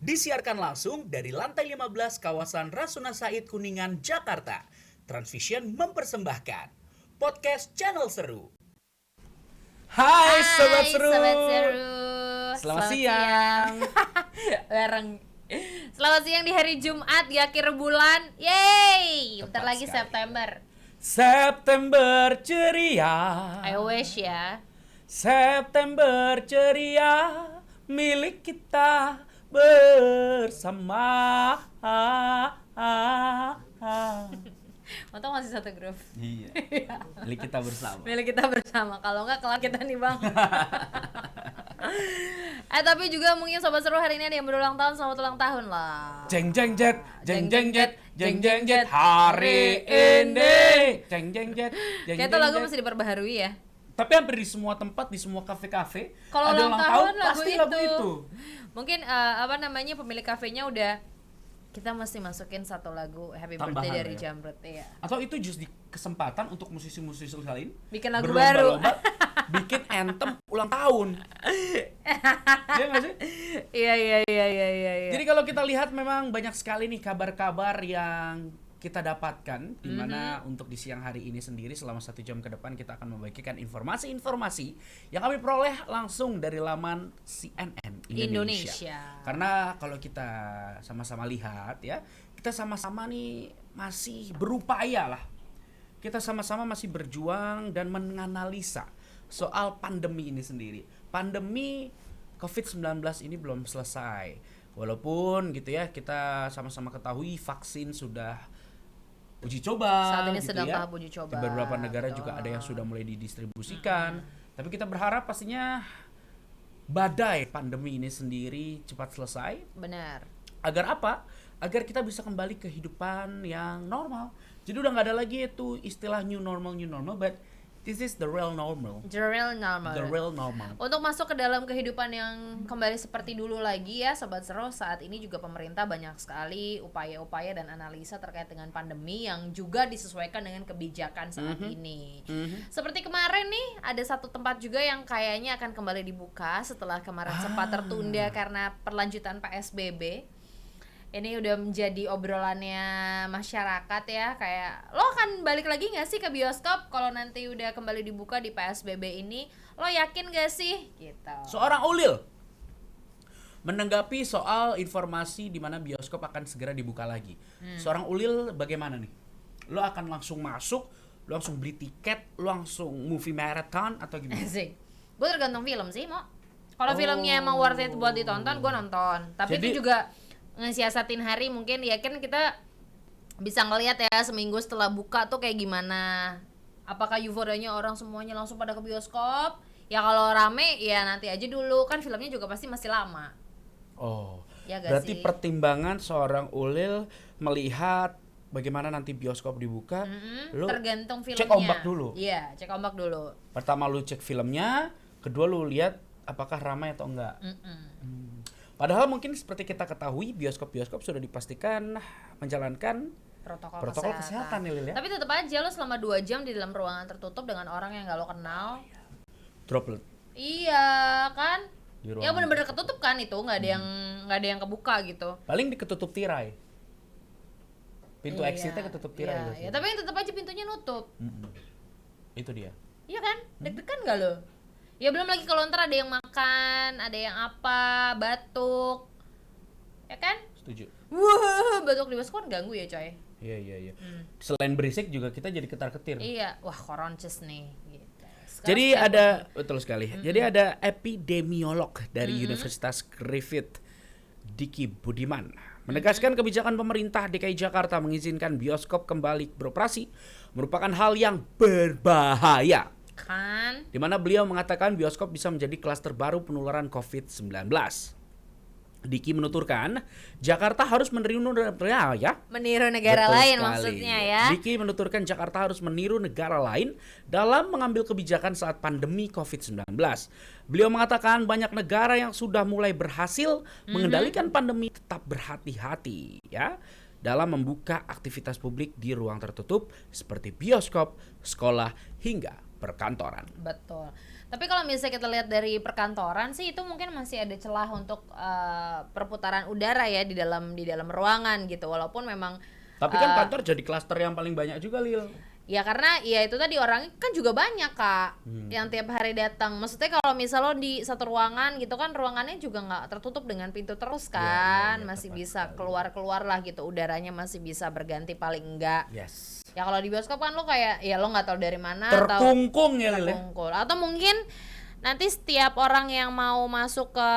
Disiarkan langsung dari lantai 15 kawasan Rasuna Said Kuningan, Jakarta. Transvision mempersembahkan podcast Channel Seru. Hai Sobat Seru. Sobat Seru. Selamat siang. Bareng. Selamat siang di hari Jumat di akhir bulan. Yeay. Bentar Tepat lagi sekali. September. September ceria. I wish ya. September ceria milik kita bersama. Untung masih satu grup. Iya. Milik kita bersama. Milik kita bersama. Kalau enggak kelar kita nih Bang. Tapi juga mungkin Sobat Seru hari ini ada yang berulang tahun. Selamat ulang tahun lah. Jeng jeng jet, jeng jeng jet, jeng jeng jet hari ini. Jeng jeng jet, jeng Kayak itu jeng lagu jet. mesti diperbaharui ya. Tapi hampir di semua tempat, di semua kafe-kafe Kalau ada ulang tahun lagu pasti itu. lagu itu. Mungkin pemilik kafenya udah kita mesti masukin satu lagu Happy Tambahan Birthday dari ya. Jamret ya. Atau itu just di kesempatan untuk musisi-musisi lain Bikin lagu berlomba-lomba bikin anthem ulang tahun. Iya nggak sih? Iya. Jadi kalau kita lihat memang banyak sekali nih kabar-kabar yang kita dapatkan di mana untuk di siang hari ini sendiri selama 1 jam ke depan kita akan membagikan informasi-informasi yang kami peroleh langsung dari laman CNN Indonesia. Karena kalau kita sama-sama lihat ya, kita sama-sama nih masih berupaya lah. Kita sama-sama masih berjuang dan menganalisa soal pandemi ini sendiri. Pandemi COVID-19 ini belum selesai. Walaupun gitu ya, kita sama-sama ketahui vaksin sudah uji coba. Saat ini gitu sedang ya. tahap uji coba. Di beberapa negara Betul. juga ada yang sudah mulai didistribusikan. Tapi kita berharap pastinya badai pandemi ini sendiri cepat selesai. Benar. Agar apa? Agar kita bisa kembali ke kehidupan yang normal. Jadi udah nggak ada lagi itu istilah new normal, but this is the real normal. The real normal. The real normal. Untuk masuk ke dalam kehidupan yang kembali seperti dulu lagi ya Sobat Seru, saat ini juga pemerintah banyak sekali upaya-upaya dan analisa terkait dengan pandemi yang juga disesuaikan dengan kebijakan saat ini. Seperti kemarin nih ada satu tempat juga yang kayaknya akan kembali dibuka setelah kemarin sempat tertunda karena perlanjutan PSBB. Ini udah menjadi obrolannya masyarakat ya, kayak lo akan balik lagi gak sih ke bioskop kalau nanti udah kembali dibuka di PSBB ini, lo yakin gak sih gitu. Seorang Ulil menanggapi soal informasi di mana bioskop akan segera dibuka lagi. Seorang Ulil bagaimana nih? Lo akan langsung masuk, lo langsung beli tiket, lo langsung movie marathon atau gimana? Asik. Gue tergantung film sih mau. Kalau filmnya emang worth it buat ditonton, gue nonton. Tapi Jadi- itu juga ngesiasatin hari, mungkin ya kan kita bisa ngelihat ya seminggu setelah buka tuh kayak gimana. Apakah euforianya orang semuanya langsung pada ke bioskop? Ya kalau rame ya nanti aja dulu, kan filmnya juga pasti masih lama. Oh, Ya gak berarti sih? pertimbangan seorang Ulil melihat bagaimana nanti bioskop dibuka, lo Tergantung filmnya. cek ombak dulu. Iya, cek ombak dulu. Pertama lu cek filmnya, kedua lu lihat apakah ramai atau enggak. Padahal mungkin seperti kita ketahui bioskop-bioskop sudah dipastikan menjalankan Protokol kesehatan ya Lil ya. Tapi tetap aja lo selama 2 jam di dalam ruangan tertutup dengan orang yang gak lo kenal. Droplet Iya kan? di Ya ruangan. bener-bener ketutup kan itu, nggak ada yang kebuka gitu. Paling diketutup tirai. Pintu Iya, exitnya ketutup tirai. iya, biasanya. iya. Tapi yang tetap aja pintunya nutup. Itu dia. Iya kan? Deg-degan gak lo? Ya belum lagi kalau ntar ada yang makan, ada yang apa, batuk. Ya kan? Setuju. Wah, batuk di bioskop kan ganggu ya coy. Iya. Selain berisik juga kita jadi ketar-ketir. Iya, wah koronces nih gitu. Sekarang Jadi setiap- ada betul sekali. Jadi ada epidemiolog dari Universitas Griffith, Diki Budiman, menegaskan kebijakan pemerintah DKI Jakarta mengizinkan bioskop kembali beroperasi merupakan hal yang berbahaya. kan. Di mana beliau mengatakan bioskop bisa menjadi klaster baru penularan COVID-19. Diki menuturkan, Jakarta harus meniru ya. Meniru negara Betul lain sekali. maksudnya ya. Diki menuturkan Jakarta harus meniru negara lain dalam mengambil kebijakan saat pandemi COVID-19. Beliau mengatakan banyak negara yang sudah mulai berhasil mengendalikan pandemi tetap berhati-hati ya dalam membuka aktivitas publik di ruang tertutup seperti bioskop, sekolah hingga perkantoran. Betul. Tapi kalau misalnya kita lihat dari perkantoran sih itu mungkin masih ada celah untuk perputaran udara ya di dalam ruangan gitu. Walaupun memang Tapi kan kantor jadi klaster yang paling banyak juga, Lil. ya karena ya itu tadi orangnya kan juga banyak Kak yang tiap hari datang. Maksudnya kalau misal lo di satu ruangan gitu kan ruangannya juga nggak tertutup dengan pintu terus kan, masih bisa keluar lah gitu, udaranya masih bisa berganti paling enggak. Yes. Ya kalau di bioskop kan lo kayak ya lo nggak tahu dari mana Terkungkung ya, Lil. terkungkul. Atau mungkin nanti setiap orang yang mau masuk ke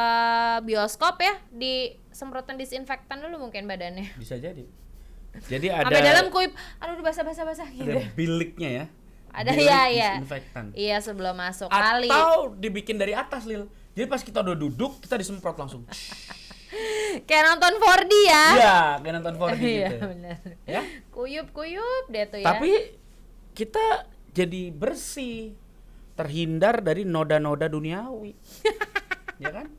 bioskop ya disemprotin disinfektan dulu mungkin badannya. Bisa jadi. Jadi ada Sampai dalam kuip, aduh basah gitu. ada biliknya ya. Ada Bilik ya. disinfektan. Iya sebelum masuk kali. Atau dibikin dari atas, Lil. Jadi pas kita udah duduk, kita disemprot langsung. Kayak nonton 4D ya. Iya, kayak nonton 4D Iya gitu. benar. Ya. Kuyup deh tuh ya. Tapi kita jadi bersih, terhindar dari noda-noda duniawi. Ya kan?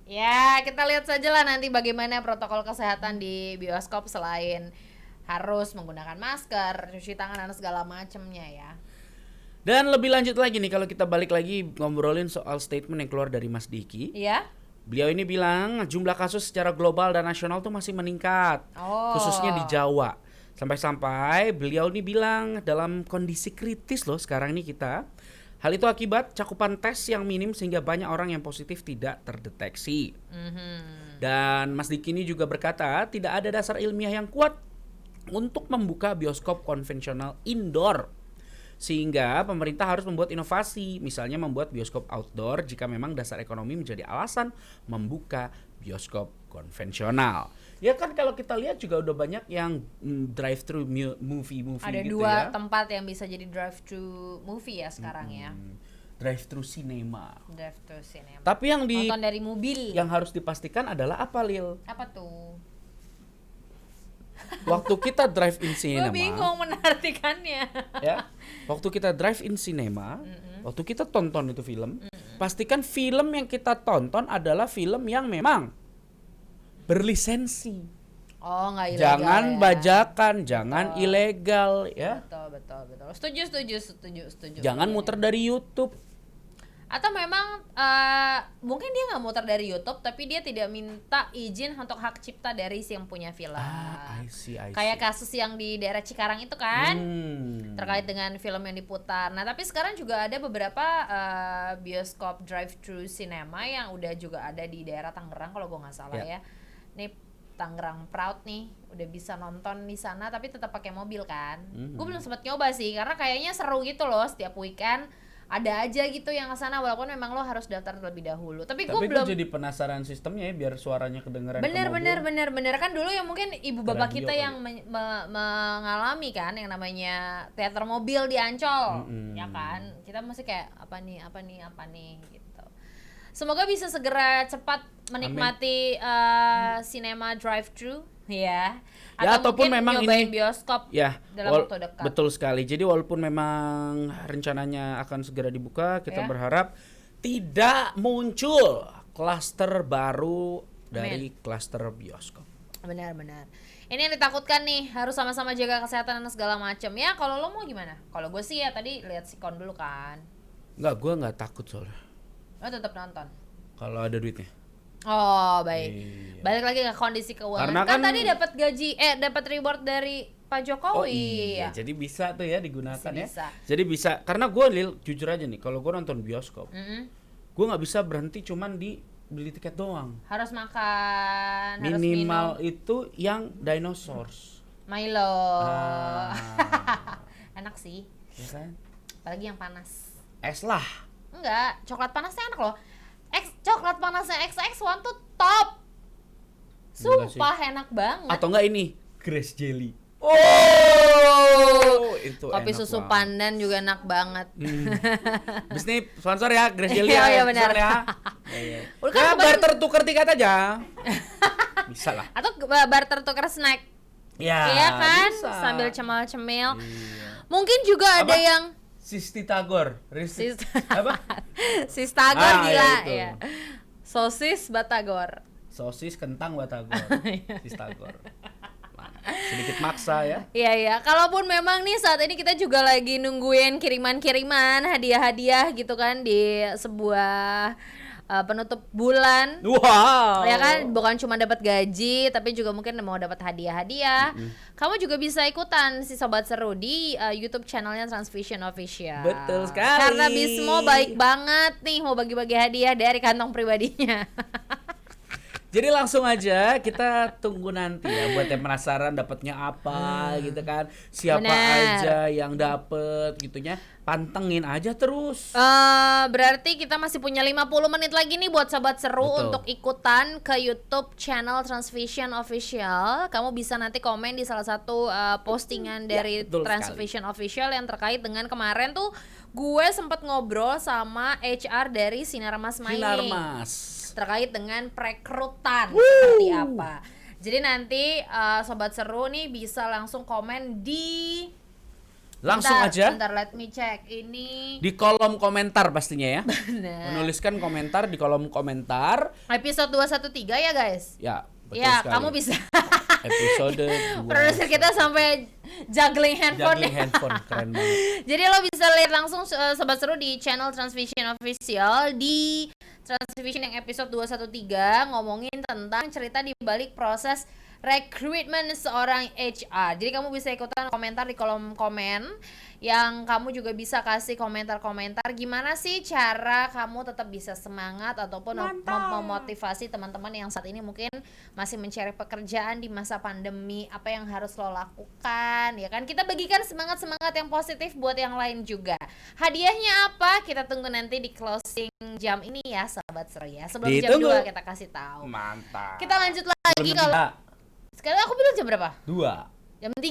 Ya kita lihat saja lah nanti bagaimana protokol kesehatan di bioskop selain harus menggunakan masker, cuci tangan dan segala macemnya ya. Dan lebih lanjut lagi nih kalau kita balik lagi ngobrolin soal statement yang keluar dari Mas Diki. Iya. Beliau ini bilang jumlah kasus secara global dan nasional tuh masih meningkat, khususnya di Jawa. Sampai-sampai beliau ini bilang dalam kondisi kritis loh sekarang ini kita. Hal itu akibat cakupan tes yang minim sehingga banyak orang yang positif tidak terdeteksi. Dan Mas Diki ini juga berkata tidak ada dasar ilmiah yang kuat untuk membuka bioskop konvensional indoor. Sehingga pemerintah harus membuat inovasi, misalnya membuat bioskop outdoor jika memang dasar ekonomi menjadi alasan membuka bioskop konvensional. Ya kan kalau kita lihat juga udah banyak yang drive thru movie Ada gitu dua ya. tempat yang bisa jadi drive thru movie ya sekarang ya. Drive thru cinema. Drive thru cinema. Tapi yang Nonton dari mobil. yang harus dipastikan adalah apa, Lil? Apa tuh? Waktu kita drive in Gue cinema. bingung menartikannya. Ya. Waktu kita drive in cinema, waktu kita tonton itu film, pastikan film yang kita tonton adalah film yang memang berlisensi. Oh, nggak ilegal. Jangan ya. bajakan, jangan ilegal ya. Betul. Setuju. Jangan muter dari YouTube. Atau memang mungkin dia nggak muter dari YouTube tapi dia tidak minta izin untuk hak cipta dari si yang punya film. I see. Kayak kasus yang di daerah Cikarang itu kan terkait dengan film yang diputar. Nah tapi sekarang juga ada beberapa bioskop drive-thru cinema yang udah juga ada di daerah Tangerang kalau gue nggak salah ya. Nih Tangerang Proud nih udah bisa nonton di sana tapi tetap pakai mobil kan. Gue belum sempat nyoba sih karena kayaknya seru gitu loh setiap weekend. Ada aja gitu yang kesana walaupun memang lo harus daftar terlebih dahulu. Tapi gue belum. Jadi penasaran sistemnya ya biar suaranya kedengeran. Bener kan dulu yang mungkin ibu bapak kita kali. yang mengalami kan yang namanya teater mobil di Ancol, ya kan? Kita masih kayak apa nih gitu. Semoga bisa segera cepat menikmati cinema drive-thru ya. Ataupun mungkin memang nyobain ini bioskop ya dalam waktu dekat. Betul sekali. Jadi walaupun memang rencananya akan segera dibuka, kita berharap tidak muncul klaster baru dari klaster bioskop. Benar. Ini yang ditakutkan nih, harus sama-sama jaga kesehatan dan segala macam ya. Kalau lo mau gimana? Kalau gue sih ya tadi lihat sikon dulu kan. Enggak, gue nggak takut soalnya. Lo tetap nonton. Kalau ada duitnya. Oh baik. Iya. Balik lagi ke kondisi keuangan. Karena Kan kan tadi dapat gaji, dapat reward dari Pak Jokowi. Oh iya, jadi bisa tuh ya digunakan Bisa. Jadi bisa, karena gue Lil, jujur aja nih, kalau gue nonton bioskop, gue nggak bisa berhenti cuman di beli tiket doang. Harus makan, Minimal harus minum. itu yang dinosaurs. Milo. Enak sih. Ya kan? Apalagi yang panas. Es lah. Enggak, coklat panasnya enak loh. Coklat panasnya XX1 tuh top. Sumpah enak banget. Atau enggak ini, Grace Jelly. Itu Kopi enak susu banget. pandan juga enak banget. Bis nih sponsor ya, Grace Jelly Iya, ya. benar. sponsor ya. Udah kan Ya, kemarin- barter tuker tiket aja. Bisa lah. Atau barter tukar snack. Ya, Iya kan? bisa. Sambil cemil-cemil. Iya. Mungkin juga ada Apa? yang Sistitagor. Apa? Sistagor Ah, gila ya itu. ya. Sosis Batagor. Sosis kentang batagor. Sistagor. Mantap. Sedikit maksa ya. Iya. Kalaupun memang nih saat ini kita juga lagi nungguin kiriman-kiriman hadiah-hadiah gitu kan di sebuah penutup bulan. Wow. Ya kan, bukan cuma dapat gaji tapi juga mungkin mau dapat hadiah-hadiah. Kamu juga bisa ikutan si Sobat Seru di YouTube channelnya Transvision Official. Betul sekali. Karena Bismo baik banget nih mau bagi-bagi hadiah dari kantong pribadinya. Jadi langsung aja kita tunggu nanti ya buat yang penasaran dapatnya apa gitu kan. Siapa Bener. aja yang dapet gitunya. Pantengin aja terus. Berarti kita masih punya 50 menit lagi nih buat Sobat Seru Betul. untuk ikutan ke YouTube channel Transvision Official. Kamu bisa nanti komen di salah satu postingan dari betul Transvision Official yang terkait dengan kemarin tuh gue sempet ngobrol sama HR dari Sinar Mas Mining Sinar Mas. terkait dengan perekrutan seperti apa. Jadi nanti Sobat Seru nih bisa langsung komen di Langsung aja Bentar, let me check. Ini di kolom komentar pastinya ya. Bener. Menuliskan komentar di kolom komentar. Episode 213 ya guys. Ya, betul Ya, sekali. kamu bisa. Episode 2. Produser kita sampai juggling handphone. Juggling handphone keren banget. Jadi lo bisa lihat langsung Sobat Seru di channel Transvision Official di Transvision yang episode 213 ngomongin tentang cerita di balik proses rekrutmen seorang HR. Jadi kamu bisa ikutan komentar di kolom komen yang kamu juga bisa kasih komentar-komentar gimana sih cara kamu tetap bisa semangat ataupun memotivasi teman-teman yang saat ini mungkin masih mencari pekerjaan di masa pandemi, apa yang harus lo lakukan ya kan. Kita bagikan semangat-semangat yang positif buat yang lain juga. Hadiahnya apa? Kita tunggu nanti di closing jam ini ya Sobat Seru ya. Sebelum Ditunggu. jam 2 kita kasih tahu. Mantap. Kita lanjut lagi kalau sekarang aku bilang jam berapa? 2. Jam 3.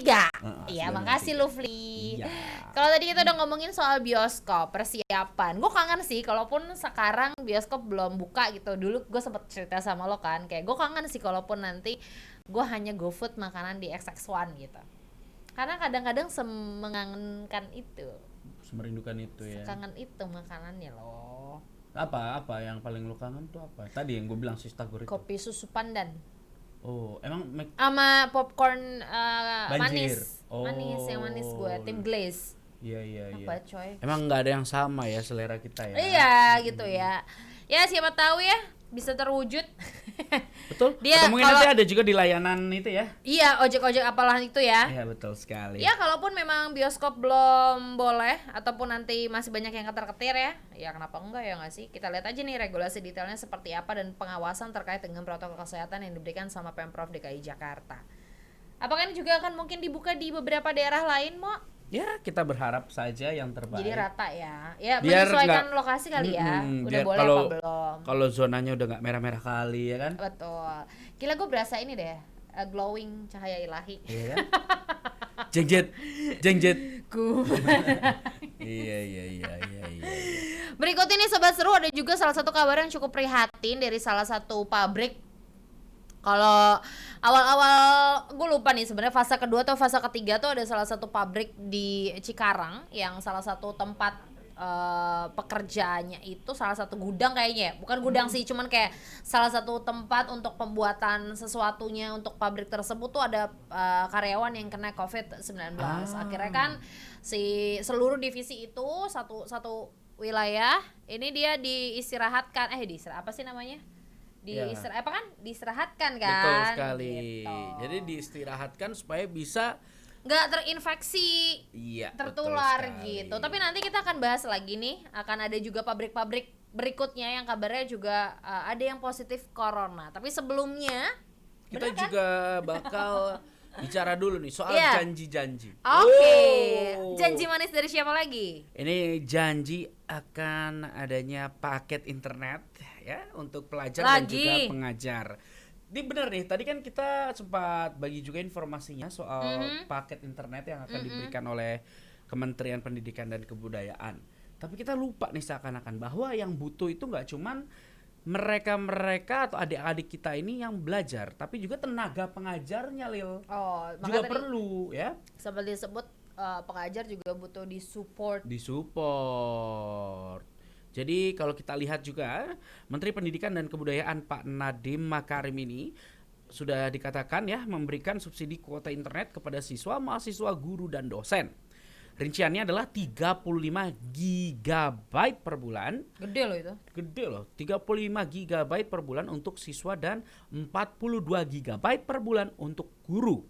Iya, sebelum makasih jam Lufli. Iya. Kalau tadi kita udah ngomongin soal bioskop, persiapan. Gue kangen sih, kalaupun sekarang bioskop belum buka gitu. Dulu gue sempet cerita sama lo kan, kayak gue kangen sih kalaupun nanti gue hanya GoFood makanan di XX1 gitu. Karena kadang-kadang semengangenkan itu. Semerindukan itu ya. Kangen itu makanannya loh. Apa yang paling lu kangen tuh apa? Tadi yang gue bilang si Stagor itu. Kopi susu pandan. Oh, emang Sama popcorn Banjir. manis. Manis, yang manis gue, tim glaze. Iya. Apa coy? Emang nggak ada yang sama ya selera kita ya. Iya gitu ya. Ya siapa tahu ya bisa terwujud. Betul. Dia Atau mungkin nanti ada juga di layanan itu ya. Iya, ojek-ojek apalah itu ya. Iya betul sekali. Ya kalaupun memang bioskop belum boleh ataupun nanti masih banyak yang ketar-ketir ya kenapa enggak ya nggak sih? Kita lihat aja nih regulasi detailnya seperti apa dan pengawasan terkait dengan protokol kesehatan yang diberikan sama Pemprov DKI Jakarta. Apakah ini juga akan mungkin dibuka di beberapa daerah lain, Mo? Ya kita berharap saja yang terbaik. Jadi rata ya. Ya Biar menyesuaikan nggak- lokasi kali ya. Udah biar boleh kalau- apa belum? Kalau zonanya udah nggak merah-merah kali ya kan? Betul. Gila gue berasa ini deh, glowing cahaya ilahi. Iya kan? Jengjet. Ku. Iya. Berikut ini Sobat Seru ada juga salah satu kabar yang cukup prihatin dari salah satu pabrik. Kalau awal-awal gue lupa nih sebenarnya fase kedua atau fase ketiga tuh ada salah satu pabrik di Cikarang yang salah satu tempat pekerjaannya itu salah satu gudang kayaknya ya. Bukan gudang sih, cuman kayak salah satu tempat untuk pembuatan sesuatunya untuk pabrik tersebut tuh ada karyawan yang kena COVID-19. Akhirnya kan si seluruh divisi itu satu wilayah ini dia diistirahatkan apa sih namanya? Diistirahatkan kan? Betul sekali. Gitu. Jadi diistirahatkan supaya bisa nggak terinfeksi, iya, tertular betul sekali. gitu. Tapi nanti kita akan bahas lagi nih, akan ada juga pabrik-pabrik berikutnya yang kabarnya juga ada yang positif corona. Tapi sebelumnya Kita bener kan? juga bakal bicara dulu nih soal Iya. janji-janji. Oke. Oh. Janji manis dari siapa lagi? Ini janji akan adanya paket internet ya untuk pelajar dan Lagi. juga pengajar. Ini bener nih, tadi kan kita sempat bagi juga informasinya soal paket internet yang akan diberikan oleh Kementerian Pendidikan dan Kebudayaan. Tapi kita lupa nih seakan-akan bahwa yang butuh itu nggak cuman mereka atau adik-adik kita ini yang belajar, tapi juga tenaga pengajarnya, Lil. Oh, Juga maka tadi perlu ya. seperti disebut pengajar juga butuh disupport. Disupport. Jadi kalau kita lihat juga Menteri Pendidikan dan Kebudayaan Pak Nadiem Makarim ini sudah dikatakan ya memberikan subsidi kuota internet kepada siswa, mahasiswa, guru dan dosen. Rinciannya adalah 35 GB per bulan. Gede loh itu. Gede loh, 35 GB per bulan untuk siswa dan 42 GB per bulan untuk guru.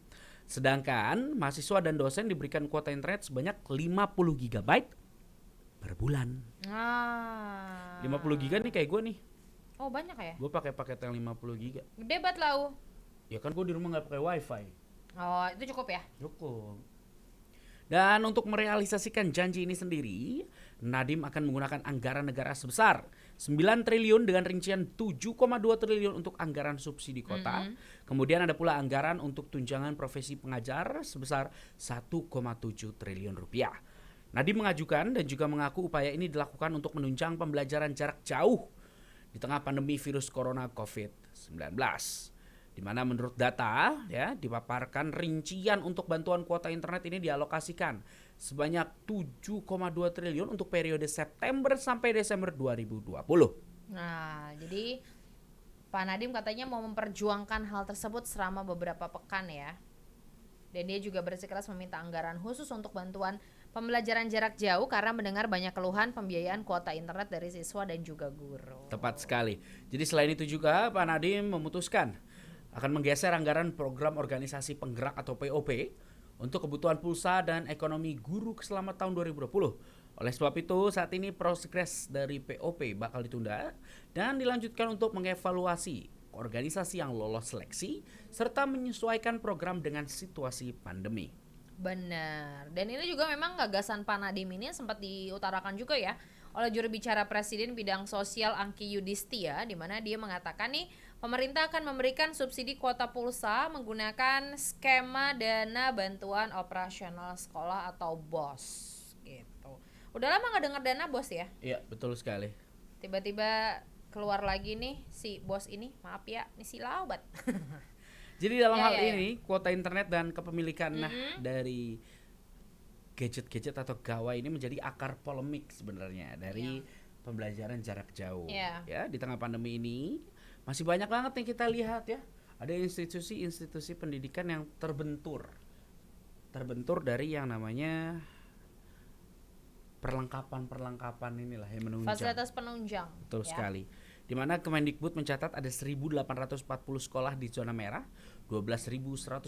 Sedangkan mahasiswa dan dosen diberikan kuota internet sebanyak 50 GB per bulan. 50 GB nih kayak gue nih. Oh banyak ya? Gue pakai paket yang 50 GB. Gede banget lau. Ya kan gue di rumah nggak pakai wifi. Oh itu cukup ya? Cukup. Dan untuk merealisasikan janji ini sendiri, Nadiem akan menggunakan anggaran negara sebesar 9 triliun dengan rincian 7,2 triliun untuk anggaran subsidi kota. Kemudian ada pula anggaran untuk tunjangan profesi pengajar sebesar 1,7 triliun rupiah. Nadiem mengajukan dan juga mengaku upaya ini dilakukan untuk menunjang pembelajaran jarak jauh di tengah pandemi virus corona COVID-19. Di mana menurut data ya dipaparkan rincian untuk bantuan kuota internet ini dialokasikan sebanyak 7,2 triliun untuk periode September sampai Desember 2020. Nah, jadi Pak Nadiem katanya mau memperjuangkan hal tersebut selama beberapa pekan ya. Dan dia juga bersikeras meminta anggaran khusus untuk bantuan pembelajaran jarak jauh karena mendengar banyak keluhan pembiayaan kuota internet dari siswa dan juga guru. Tepat sekali. Jadi selain itu juga Pak Nadiem memutuskan akan menggeser anggaran program organisasi penggerak atau POP untuk kebutuhan pulsa dan ekonomi guru selama tahun 2020. Oleh sebab itu saat ini progres dari POP bakal ditunda dan dilanjutkan untuk mengevaluasi organisasi yang lolos seleksi serta menyesuaikan program dengan situasi pandemi. Benar. Dan ini juga memang gagasan Pak Nadiem ini sempat diutarakan juga ya oleh juru bicara Presiden bidang sosial Angki Yudhistia, di mana dia mengatakan nih pemerintah akan memberikan subsidi kuota pulsa menggunakan skema dana bantuan operasional sekolah atau BOS gitu. Udah lama nggak dengar dana BOS ya? Iya, betul sekali. Tiba-tiba keluar lagi nih si BOS ini, maaf ya, ini si laubat. Jadi dalam Ya, hal ya, ya. ini kuota internet dan kepemilikan dari gadget-gadget atau gawai ini menjadi akar polemik sebenarnya dari pembelajaran jarak jauh. Iya. Ya, di tengah pandemi ini masih banyak banget yang kita lihat ya. Ada institusi-institusi pendidikan yang terbentur dari yang namanya perlengkapan inilah yang menunjang. Fasilitas penunjang. Betul ya. sekali. Di mana Kemendikbud mencatat ada 1.840 sekolah di zona merah, 12.124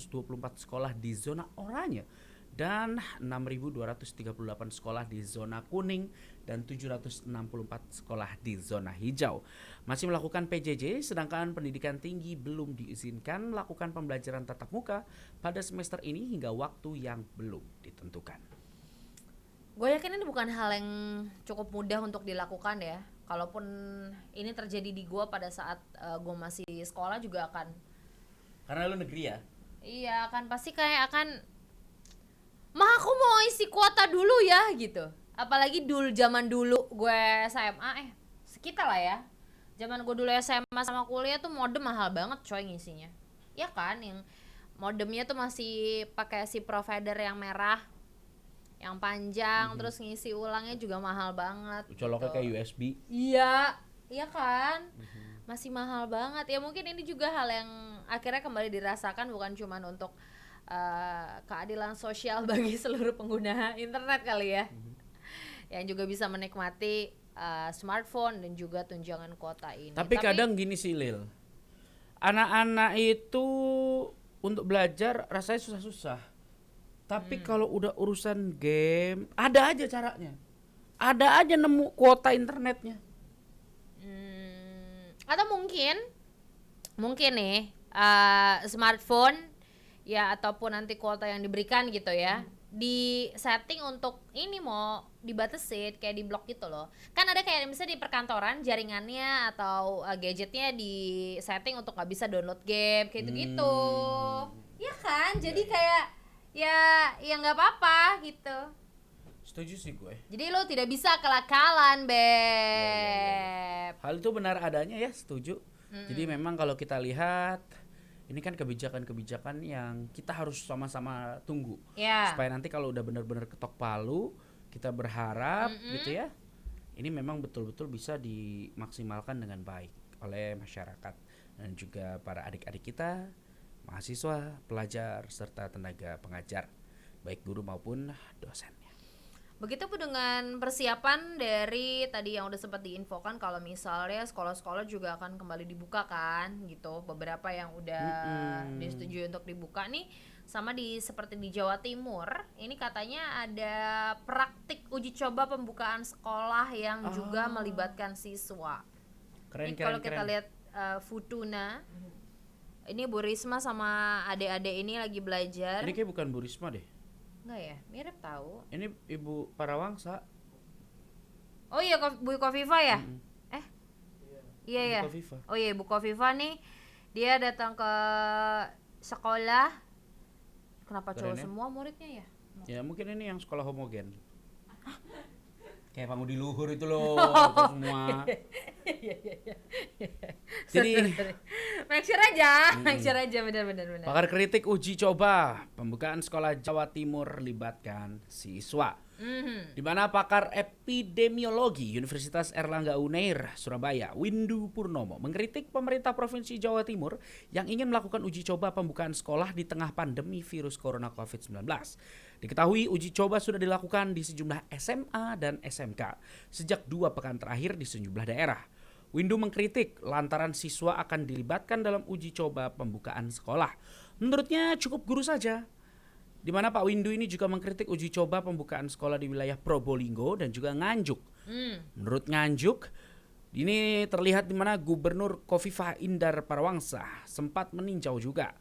sekolah di zona oranye, dan 6.238 sekolah di zona kuning dan 764 sekolah di zona hijau. Masih melakukan PJJ, sedangkan pendidikan tinggi belum diizinkan melakukan pembelajaran tatap muka pada semester ini hingga waktu yang belum ditentukan. Gue yakin ini bukan hal yang cukup mudah untuk dilakukan ya. Kalaupun ini terjadi di gue pada saat gue masih sekolah juga akan. Karena lu negeri ya? Iya, akan pasti kayak akan. Mah aku mau isi kuota dulu ya gitu. Apalagi zaman dulu gue SMA sekitar lah ya. Zaman gue dulu SMA sama kuliah tuh modem mahal banget coy ngisinya. Ya kan, yang modemnya tuh masih pakai si provider yang merah, yang panjang, terus ngisi ulangnya juga mahal banget. Coloknya gitu. kayak USB. Iya, iya kan? Masih mahal banget. Ya mungkin ini juga hal yang akhirnya kembali dirasakan bukan cuma untuk keadilan sosial bagi seluruh pengguna internet kali ya. Yang juga bisa menikmati smartphone dan juga tunjangan kuota ini. Tapi kadang gini sih Lil, anak-anak itu untuk belajar rasanya susah-susah. Tapi kalau udah urusan game, ada aja caranya. Ada aja nemu kuota internetnya. Atau mungkin nih smartphone ya ataupun nanti kuota yang diberikan gitu ya, di setting untuk ini mau dibatasin kayak di blok gitu loh. Kan ada kayak misalnya di perkantoran jaringannya atau gadgetnya di setting untuk nggak bisa download game kayak gitu. Ya kan, jadi kayak ya nggak apa-apa gitu. Setuju sih gue. Jadi lo tidak bisa kelakalan, Beb. Hal itu benar adanya ya, setuju. Jadi memang kalau kita lihat ini kan kebijakan-kebijakan yang kita harus sama-sama tunggu. Ya. Supaya nanti kalau udah benar-benar ketok palu, kita berharap gitu ya. Ini memang betul-betul bisa dimaksimalkan dengan baik oleh masyarakat dan juga para adik-adik kita, mahasiswa, pelajar, serta tenaga pengajar, baik guru maupun dosennya. Begitupun dengan persiapan dari tadi yang udah sempat diinfokan kalau misalnya sekolah-sekolah juga akan kembali dibuka kan gitu. Beberapa yang udah disetujui untuk dibuka nih sama seperti di Jawa Timur. Ini katanya ada praktik uji coba pembukaan sekolah yang juga melibatkan siswa. Keren, Ini kalau kita lihat Futuna, ini Bu Risma sama adik-adik ini lagi belajar. Ini kayak bukan Bu Risma deh. Enggak ya, mirip tahu. Ini Ibu Parawangsa. Oh iya, Bu Kofifa ya? Iya ya. Bu Kofifa. Oh iya, Bu Kofifa nih dia datang ke sekolah. Kenapa Keren cowok ya? semua muridnya ya? Ya mungkin ini yang sekolah homogen. Kayak Pangudi Luhur itu loh, itu semua. Jadi Make sure aja, benar. pakar kritik uji coba pembukaan sekolah Jawa Timur libatkan siswa. Di mana pakar epidemiologi Universitas Erlangga Unair Surabaya, Windu Purnomo, mengkritik pemerintah Provinsi Jawa Timur yang ingin melakukan uji coba pembukaan sekolah di tengah pandemi virus corona COVID-19. Diketahui uji coba sudah dilakukan di sejumlah SMA dan SMK sejak 2 pekan terakhir di sejumlah daerah. Windu mengkritik lantaran siswa akan dilibatkan dalam uji coba pembukaan sekolah. Menurutnya cukup guru saja. Di mana Pak Windu ini juga mengkritik uji coba pembukaan sekolah di wilayah Probolinggo dan juga Nganjuk. Menurut Nganjuk, ini terlihat di mana Gubernur Khofifah Indar Parawangsa sempat meninjau juga.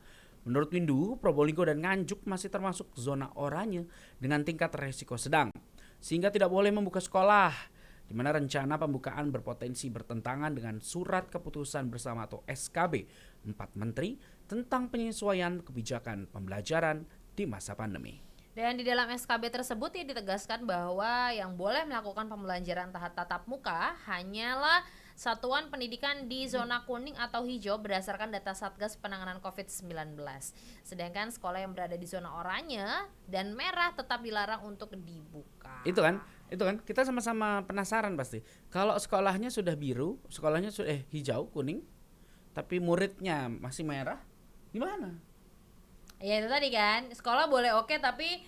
Menurut Windu, Probolinggo dan Nganjuk masih termasuk zona oranye dengan tingkat resiko sedang, sehingga tidak boleh membuka sekolah, di mana rencana pembukaan berpotensi bertentangan dengan surat keputusan bersama atau SKB 4 Menteri tentang penyesuaian kebijakan pembelajaran di masa pandemi. Dan di dalam SKB tersebut ya ditegaskan bahwa yang boleh melakukan pembelajaran tatap muka hanyalah satuan pendidikan di zona kuning atau hijau berdasarkan data Satgas Penanganan COVID-19. Sedangkan sekolah yang berada di zona oranye dan merah tetap dilarang untuk dibuka. Itu kan kita sama-sama penasaran pasti. Kalau sekolahnya sudah biru, sekolahnya sudah hijau, kuning, tapi muridnya masih merah, gimana? Ya itu tadi kan, sekolah boleh oke tapi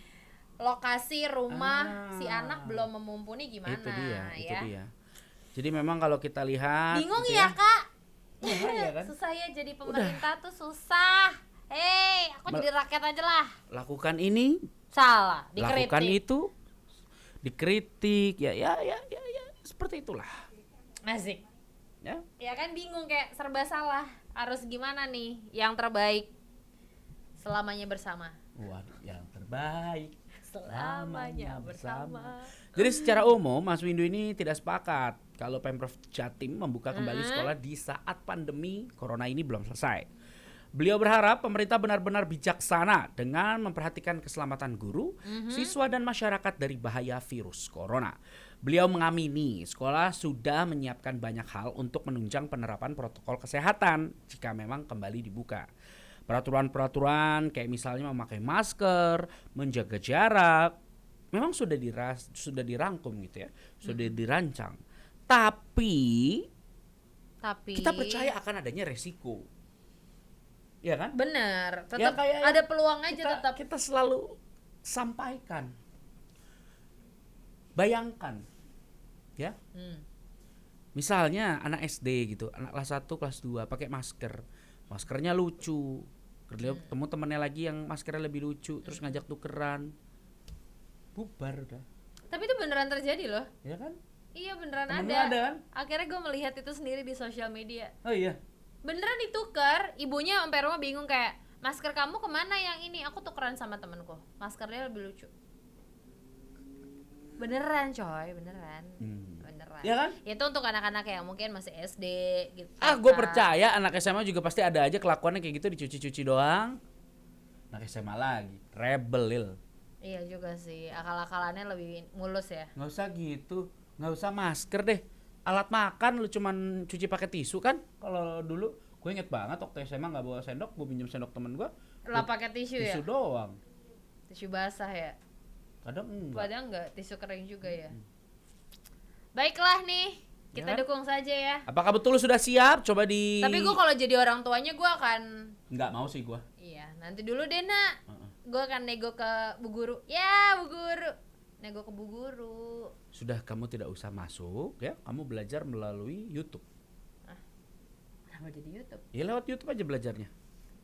lokasi rumah si anak belum memumpuni gimana? Itu dia. Ya? Jadi memang kalau kita lihat Bingung gitu ya Kak? Iya kan? Susah ya jadi pemerintah tuh susah. Hei, aku jadi rakyat aja lah. Lakukan ini, Salah, lakukan dikritik. itu, dikritik, ya seperti itulah. Asik. Ya. Ya kan bingung kayak serba salah. Harus gimana nih yang terbaik selamanya bersama. Waduh, yang terbaik. Selamanya bersama. Jadi secara umum Mas Windu ini tidak sepakat kalau Pemprov Jatim membuka kembali sekolah di saat pandemi corona ini belum selesai. Beliau berharap pemerintah benar-benar bijaksana dengan memperhatikan keselamatan guru, siswa dan masyarakat dari bahaya virus corona. Beliau mengamini sekolah sudah menyiapkan banyak hal untuk menunjang penerapan protokol kesehatan jika memang kembali dibuka. Peraturan-peraturan kayak misalnya memakai masker, menjaga jarak, memang sudah dirangkum gitu ya, sudah dirancang. Tapi kita percaya akan adanya resiko, ya kan? Bener, tetap Ya, kayak ada peluang aja tetap. Kita selalu sampaikan. Bayangkan, ya. Misalnya anak SD gitu, anak kelas 1, kelas 2 pakai masker, maskernya lucu. Ketemu temennya lagi yang maskernya lebih lucu, terus ngajak tukeran, bubar udah, Tapi itu beneran terjadi loh. ya kan? Iya beneran Temen lu ada. ada kan? Akhirnya gue melihat itu sendiri di sosial media. Oh iya. Beneran ditukar. Ibunya sampai rumah bingung kayak, masker kamu kemana yang ini? Aku tukeran sama temenku. Maskernya lebih lucu. Beneran coy, beneran. Beneran. Ya kan? Itu untuk anak-anak yang mungkin masih SD gitu. Gue percaya anak SMA juga pasti ada aja kelakuannya kayak gitu, dicuci-cuci doang. Anak SMA lagi, rebel lil. Iya juga sih, akal-akalannya lebih mulus ya. Nggak usah gitu, nggak usah masker deh. Alat makan lu cuman cuci pakai tisu kan? Kalau dulu gue inget banget waktu SMA nggak bawa sendok, gue pinjam sendok temen gue. Lah pakai tisu ya? Tisu doang. Tisu basah ya? Kadang enggak. Padahal enggak, tisu kering juga ya. Baiklah nih, Kita Ya. dukung saja ya. Apakah betul sudah siap? Coba di. Tapi gue kalau jadi orang tuanya gue akan Nggak mau sih gue. iya, nanti dulu deh nak. Gue akan nego ke Bu Guru. Ya, Bu Guru. Nego ke Bu Guru. Sudah, kamu tidak usah masuk ya. Kamu belajar melalui YouTube. Kenapa jadi YouTube? Ya lewat YouTube aja belajarnya.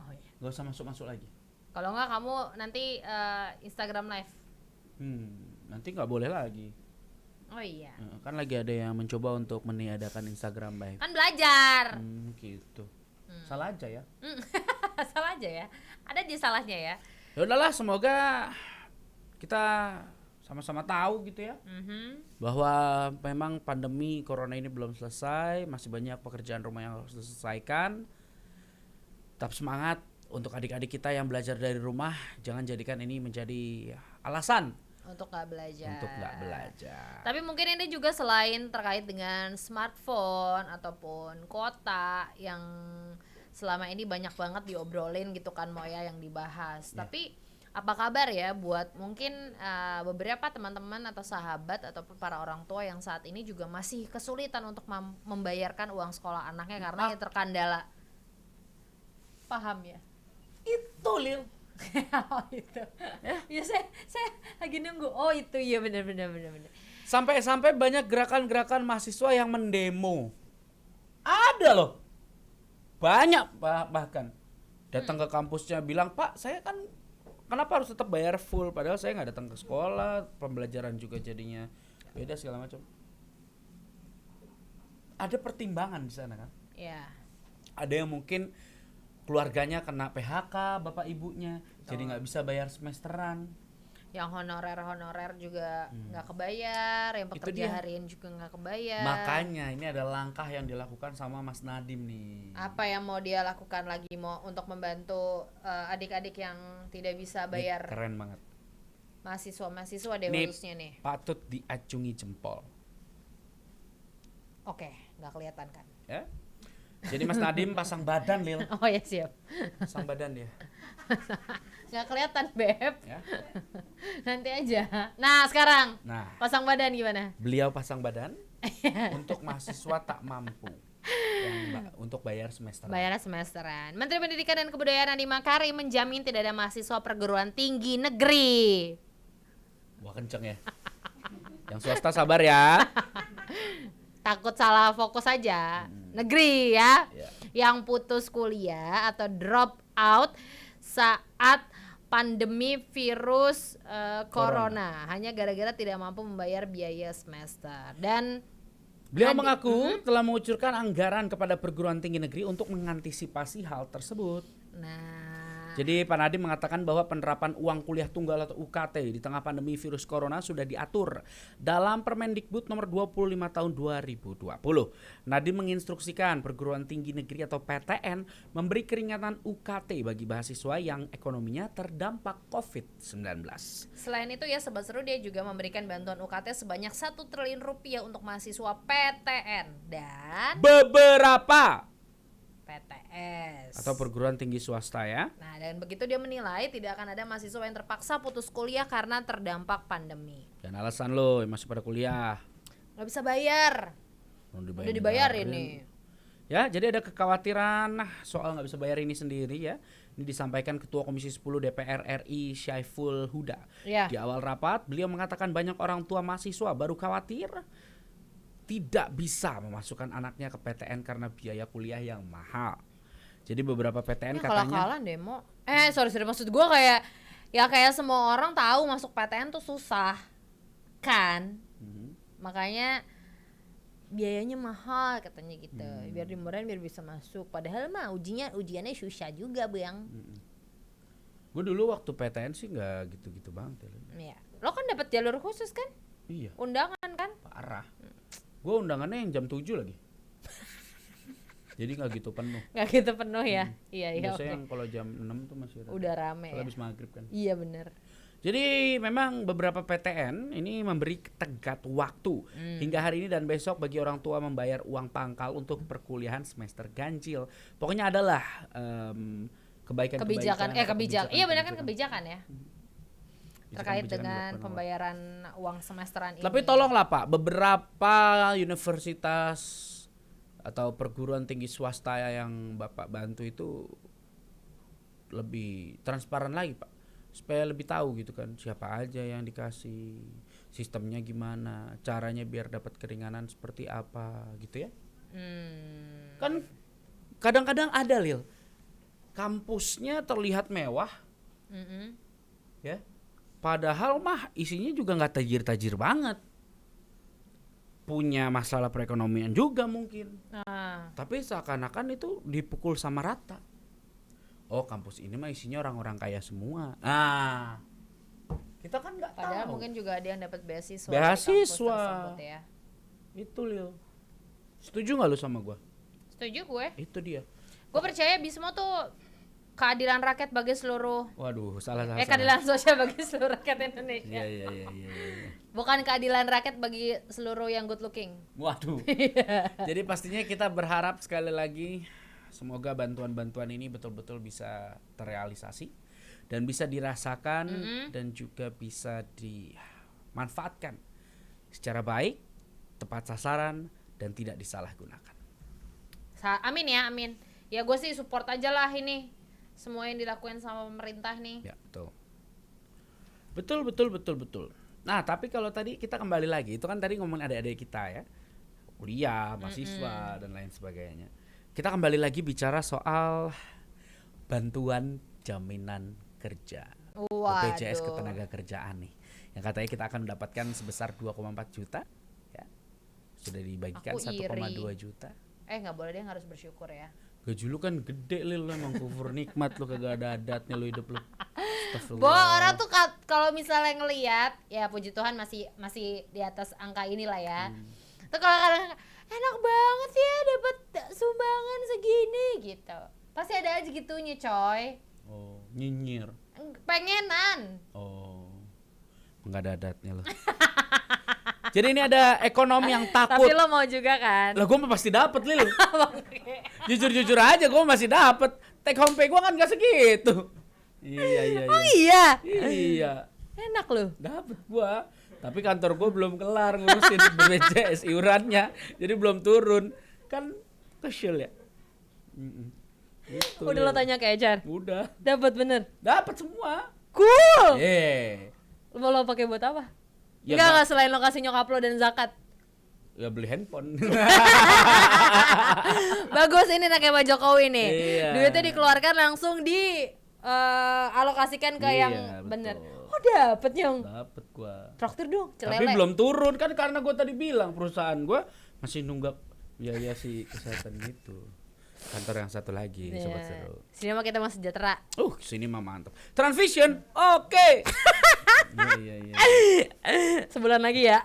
Oh iya. Nggak usah masuk-masuk lagi. Kalau enggak kamu nanti Instagram live. Nanti nggak boleh lagi. Oh iya. Kan lagi ada yang mencoba untuk meniadakan Instagram live. Kan belajar. Gitu. Salah aja ya. Salah aja ya. Ada aja salahnya ya. Ya udahlah, semoga kita sama-sama tahu gitu ya. Bahwa memang pandemi corona ini belum selesai, masih banyak pekerjaan rumah yang harus diselesaikan. Tetap semangat untuk adik-adik kita yang belajar dari rumah, jangan jadikan ini menjadi alasan Untuk nggak belajar. untuk nggak belajar. Tapi mungkin ini juga selain terkait dengan smartphone ataupun kuota yang selama ini banyak banget diobrolin gitu kan Moya yang dibahas. Tapi apa kabar ya buat mungkin beberapa teman-teman atau sahabat atau para orang tua yang saat ini juga masih kesulitan untuk membayarkan uang sekolah anaknya karena ya terkendala. Paham ya? Itu Lil. Oh itu. Ya saya lagi nunggu. Oh itu ya benar. Sampai banyak gerakan-gerakan mahasiswa yang mendemo. Ada loh. Banyak bahkan datang ke kampusnya bilang, "Pak, saya kan kenapa harus tetap bayar full padahal saya nggak datang ke sekolah, pembelajaran juga jadinya beda segala macam." Ada pertimbangan di sana kan? Ya. Ada yang mungkin keluarganya kena PHK bapak ibunya, jadi nggak bisa bayar semesteran. Yang honorer juga nggak kebayar, yang Itu pekerja dia. harian juga nggak kebayar. Makanya ini ada langkah yang dilakukan sama Mas Nadiem nih. Apa yang mau dia lakukan lagi mau untuk membantu adik-adik yang tidak bisa Ini bayar, keren banget. mahasiswa deh Ini khususnya nih. patut diacungi jempol. Oke, nggak kelihatan kan? Ya. Jadi Mas Nadiem pasang badan Lil. Oh ya siap. Pasang badan dia. Nggak kelihatan beb. Ya. Nanti aja. Nah sekarang Nah, pasang badan gimana? beliau pasang badan untuk mahasiswa tak mampu untuk bayar semester. Bayar semesteran. Menteri Pendidikan dan Kebudayaan Nadiem Makarim menjamin tidak ada mahasiswa perguruan tinggi negeri. Wah kenceng ya. Yang swasta sabar ya. Takut salah fokus aja. Negeri ya. Ya. Yang putus kuliah atau drop out saat pandemi virus corona hanya gara-gara tidak mampu membayar biaya semester. Dan Beliau mengaku telah mengucurkan anggaran kepada perguruan tinggi negeri untuk mengantisipasi hal tersebut. Jadi Pak Nadiem mengatakan bahwa penerapan uang kuliah tunggal atau UKT di tengah pandemi virus corona sudah diatur dalam Permendikbud nomor 25 tahun 2020. Nadiem menginstruksikan perguruan tinggi negeri atau PTN memberi keringanan UKT bagi mahasiswa yang ekonominya terdampak COVID-19. selain itu ya Sobat Seru, dia juga memberikan bantuan UKT sebanyak 1 triliun rupiah untuk mahasiswa PTN dan Beberapa PTS atau perguruan tinggi swasta ya. Nah, dan begitu dia menilai tidak akan ada mahasiswa yang terpaksa putus kuliah karena terdampak pandemi. Dan alasan lo yang masih pada kuliah Nggak bisa bayar. Udah dibayar ini. Ya, jadi ada kekhawatiran soal nggak bisa bayar ini sendiri ya. Ini disampaikan Ketua Komisi 10 DPR RI Syaiful Huda. Ya. Di awal rapat, beliau mengatakan banyak orang tua mahasiswa baru khawatir tidak bisa memasukkan anaknya ke PTN karena biaya kuliah yang mahal. Jadi beberapa PTN katanya Kalah-kalah demo. Sorry maksud gue kayak semua orang tahu masuk PTN tuh susah. Kan? Makanya biayanya mahal katanya gitu. Biar dimurahin biar bisa masuk. Padahal mah ujiannya susah juga, Bang. gue dulu waktu PTN sih nggak gitu-gitu banget. Iya. Lo kan dapat jalur khusus kan? Iya, Undangan kan? parah. Gue undangannya yang jam 7 lagi. Jadi nggak gitu penuh. Nggak gitu penuh ya? Iya Biasanya oke. yang kalau jam 6 tuh masih Udah rame soalnya ya? habis maghrib kan. Iya bener. Jadi memang beberapa PTN ini memberi tenggat waktu hingga hari ini dan besok bagi orang tua membayar uang pangkal untuk perkuliahan semester ganjil. Pokoknya adalah Kebijakan. Iya bener kan kebijakan ya? terkait dengan pembayaran uang semesteran ini. Tapi tolonglah Pak, beberapa universitas atau perguruan tinggi swasta yang Bapak bantu itu lebih transparan lagi Pak, supaya lebih tahu gitu kan siapa aja yang dikasih, sistemnya gimana, caranya biar dapat keringanan seperti apa gitu ya. Kan kadang-kadang ada Lil, kampusnya terlihat mewah, ya, padahal mah isinya juga nggak tajir-tajir banget, punya masalah perekonomian juga mungkin, tapi seakan-akan itu dipukul sama rata. Oh kampus ini mah isinya orang-orang kaya semua. Kita kan nggak tahu. Padahal mungkin juga ada yang dapat beasiswa. Beasiswa. Tersebut, ya. Itu Lil. Setuju nggak lu sama gue? Setuju gue. Itu dia. Gue percaya Bismo tuh keadilan rakyat bagi seluruh. Waduh, salah. Keadilan sosial bagi seluruh rakyat Indonesia. Iya. Bukan keadilan rakyat bagi seluruh yang good looking. Waduh. Jadi pastinya kita berharap sekali lagi semoga bantuan-bantuan ini betul-betul bisa terrealisasi dan bisa dirasakan dan juga bisa dimanfaatkan secara baik, tepat sasaran dan tidak disalahgunakan. Amin ya, amin. Ya gue sih support aja lah ini semua yang dilakukan sama pemerintah nih. Ya, betul. Betul. Nah, tapi kalau tadi kita kembali lagi, itu kan tadi ngomongin adik-adik kita ya. Kuliah, mahasiswa dan lain sebagainya. Kita kembali lagi bicara soal bantuan jaminan kerja. BPJS Ketenagakerjaan nih. Yang katanya kita akan mendapatkan sebesar 2,4 juta ya. Sudah dibagikan 1,2 juta. Nggak boleh, dia harus bersyukur ya. Gaji lu kan gede Lil, emang kufur nikmat lu, kagak ada adatnya lu hidup lu. Orang tuh kalau misalnya ngelihat ya puji Tuhan masih di atas angka inilah ya. Tuh kalau kadang enak banget ya dapat sumbangan segini gitu. Pasti ada aja gitunya coy. Oh, nyinyir. Pengenan. Oh. Enggak ada adatnya lo. Jadi ini ada ekonom yang takut. Tapi lo mau juga kan? Lah gue pasti dapet Lil. Jujur aja gue masih dapet. Take home pay gue kan gak segitu. Iya. Oh iya? Iya. Enak lo. Dapet gue. Tapi kantor gue belum kelar ngurusin BPJS iurannya. Jadi belum turun. Kan kecil ya. Gitu, udah lo tanya ke Ejar? Udah. Dapat bener? Dapat semua. Cool. Mau lo pakai buat apa? Ya, enggak selain lo kasih nyokap lo dan zakat. Ya beli handphone. Bagus, ini kayak Pak Jokowi nih. Iya. Duitnya dikeluarkan langsung di alokasikan ke yang bener. Oh dapet Nyong. Dapet gua. Traktir dong, celele. Tapi belum turun kan karena gua tadi bilang perusahaan gua masih nunggak biaya si kesehatan gitu. Kantor yang satu lagi, sobat seru. Sini mah kita mah sejahtera. Sini mah mantap. Transvision, oke. Iya. Sebulan lagi ya.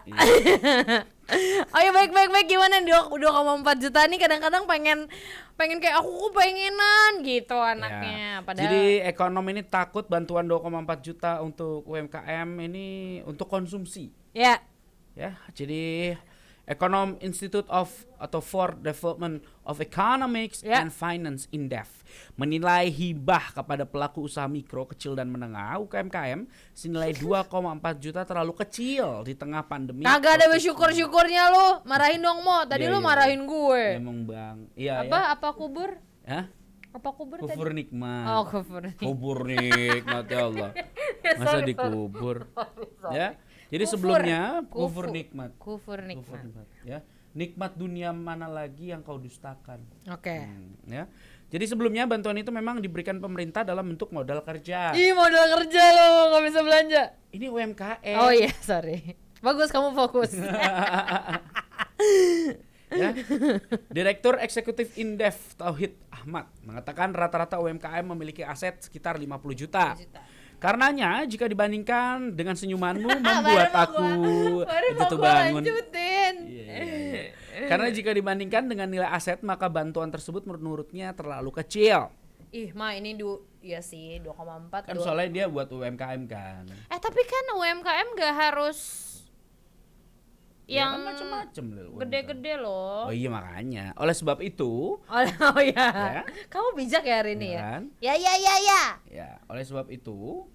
Oh ya baik gimana 2,4 juta nih kadang-kadang pengen kayak aku pengenan gitu anaknya. Padahal jadi ekonom ini takut bantuan 2,4 juta untuk UMKM ini untuk konsumsi. Ya. Ya, jadi Ekonom Institute of atau for Development of Economics and Finance INDEF menilai hibah kepada pelaku usaha mikro, kecil dan menengah (UMKM) senilai 2,4 juta terlalu kecil di tengah pandemi. Kagak ada bersyukur-syukurnya lu. Marahin dong Mo. Tadi lu marahin gue. Emang Bang. Iya Apa kubur? Hah? Apa kubur tadi? Kufur nikmat. Oh, kufur. Kubur nikmat ya Allah. Masa dikubur? Ya. Jadi sebelumnya kufur nikmat. Kufur nikmat. Ya. Nikmat dunia mana lagi yang kau dustakan? Oke. Ya. Jadi sebelumnya bantuan itu memang diberikan pemerintah dalam bentuk modal kerja. Ih, modal kerja lo, nggak bisa belanja. Ini UMKM. Oh iya, sorry. Bagus, kamu fokus. Ya. Direktur Eksekutif Indef Tauhid Ahmad mengatakan rata-rata UMKM memiliki aset sekitar 50 juta. Karenanya jika dibandingkan dengan senyumanmu membuat aku itu bangun. Iya. Karena jika dibandingkan dengan nilai aset maka bantuan tersebut menurutnya terlalu kecil. Ih, Ma, ini ya sih 2,4. Kan soalnya dia buat UMKM kan. Tapi kan UMKM gak harus yang kan macam-macam gede-gede loh. Oh iya makanya. Oleh sebab itu. Oh ya. Kamu bijak ya hari ini ya. Kan? Ya. Ya, oleh sebab itu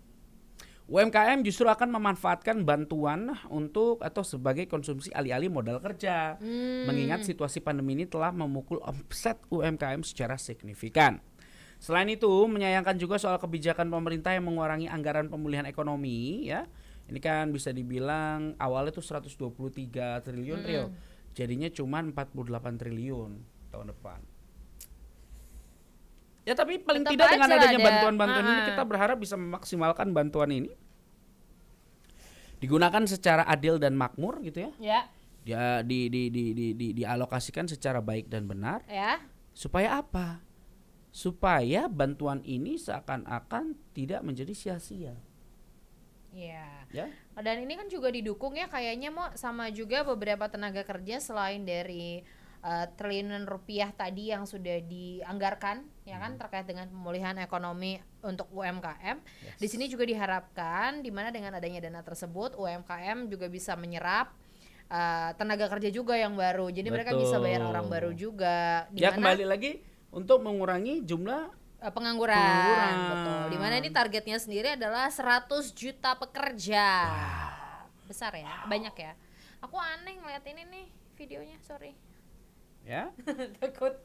UMKM justru akan memanfaatkan bantuan untuk atau sebagai konsumsi alih-alih modal kerja. Mengingat situasi pandemi ini telah memukul omset UMKM secara signifikan. Selain itu, menyayangkan juga soal kebijakan pemerintah yang mengurangi anggaran pemulihan ekonomi ya. Ini kan bisa dibilang awalnya tuh 123 triliun Rio. Jadinya cuma 48 triliun tahun depan. Ya tapi paling Tetap tidak dengan aja adanya ada. bantuan-bantuan ini kita berharap bisa memaksimalkan bantuan ini digunakan secara adil dan makmur gitu ya. Ya, Dialokasikan secara baik dan benar. ya. Supaya apa? Supaya bantuan ini seakan-akan tidak menjadi sia-sia. Iya. Ya. Dan ini kan juga didukung ya kayaknya mau sama juga beberapa tenaga kerja selain dari triliunan rupiah tadi yang sudah dianggarkan ya kan terkait dengan pemulihan ekonomi untuk UMKM. Yes. Di sini juga diharapkan di mana dengan adanya dana tersebut UMKM juga bisa menyerap tenaga kerja juga yang baru. Jadi mereka bisa bayar orang baru juga. Ya kembali lagi untuk mengurangi jumlah pengangguran. Betul. Dimana ini targetnya sendiri adalah 100 juta pekerja. Besar ya, banyak ya. Aku aneh ngeliat ini nih videonya, sorry. ya. Takut.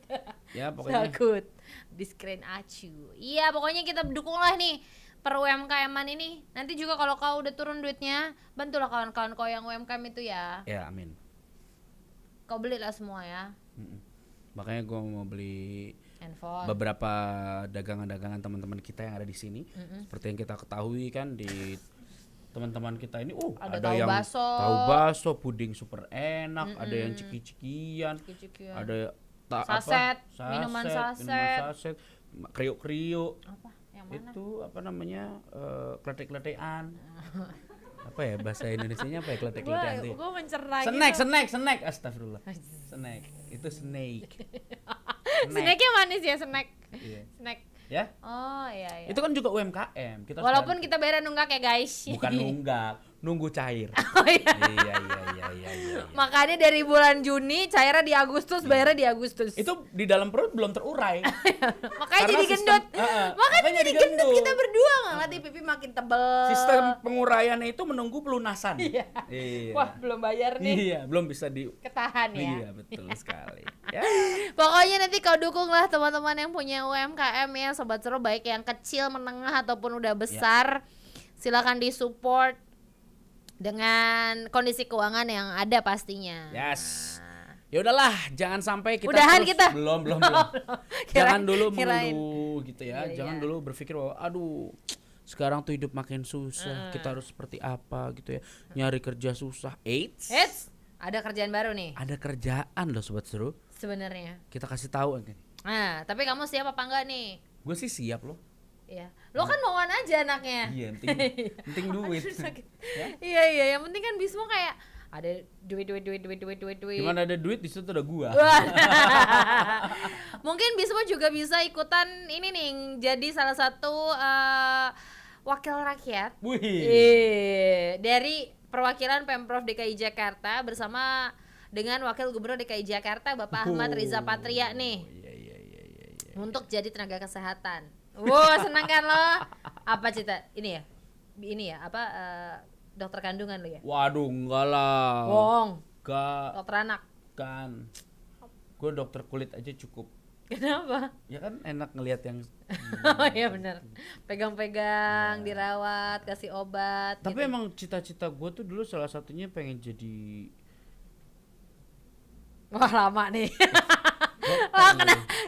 Ya pokoknya Takut. Di screen acu. Iya, pokoknya kita dukung lah nih per UMKM-an ini. Nanti juga kalau kau udah turun duitnya, bantulah kawan-kawan kau yang UMKM itu ya. ya amin. Kau belilah semua ya. Makanya gue mau beli Handphone. beberapa dagangan-dagangan teman-teman kita yang ada di sini. Seperti yang kita ketahui kan di teman-teman kita ini Ada ada tahu yang bakso. tahu bakso, puding super enak, ada yang ciki-cikian, Ciki-cikian. ada Saset, minuman saset. kriuk-kriuk. Apa? Yang mana? Itu apa namanya? Kletek-kletekan. Apa ya bahasa Indonesianya apa ya kletek-kletekan itu? Gue mencerna Snack. Astagfirullah. Snack. Itu snake. Snacknya manis ya, snack. Iya. Snack. Ya? Oh iya. Itu kan juga UMKM. Kita harus Walaupun bantu. kita bayar nunggak ya guys. Bukan nunggak, nunggu cair. Oh iya. Iya. Makanya dari bulan Juni cairnya di Agustus, bayarnya di Agustus. Itu di dalam perut belum terurai. Makanya Karena jadi sistem- gendut. Heeh, Makanya makanya jadi jadi gendut gendut. kita berdua ngeliat pipi makin tebel. Sistem penguraiannya itu menunggu pelunasan. Iya. Iya. Wah, belum bayar nih. Iya, belum bisa di. Ketahan ya. Iya, betul sekali. Ya. Pokoknya nanti kau dukung lah teman-teman yang punya UMKM ya, sobat seru, baik yang kecil, menengah ataupun udah besar. Silakan disupport dengan kondisi keuangan yang ada pastinya. Yes. Ya udahlah, jangan sampai kita Udahan terus kita? belum. Jangan dulu mengeluh gitu ya. Iya, Jangan iya. dulu berpikir bahwa aduh, sekarang tuh hidup makin susah. Kita harus seperti apa gitu ya. Nyari kerja susah. Eits, ada kerjaan baru nih Ada kerjaan loh sobat seru. sebenarnya. Kita kasih tahu kan. Nah, tapi kamu siap apa enggak nih? Gue sih siap loh. Iya. Lo kan mauan aja anaknya. Iya, penting duit. Aduh, sakit. Ya? Iya, yang penting kan Bismo kayak ada duit. Gimana ada duit di situ ada gua. Wah. Mungkin Bismo juga bisa ikutan ini nih, jadi salah satu wakil rakyat. Wih. Dari perwakilan Pemprov DKI Jakarta bersama dengan Wakil Gubernur DKI Jakarta Bapak Ahmad Riza Patria nih. Iya. Untuk jadi tenaga kesehatan. Wow, senang kan lo? Apa cita? Ini ya apa dokter kandungan lo ya? Waduh, enggak lah. Bohong. Enggak Dokter anak. kan. Gue dokter kulit aja cukup. Kenapa? Ya kan enak ngelihat yang Oh iya benar. Pegang-pegang, dirawat, kasih obat. Tapi gitu. emang cita-cita gue tuh dulu salah satunya pengen jadi Wah lama nih. Wah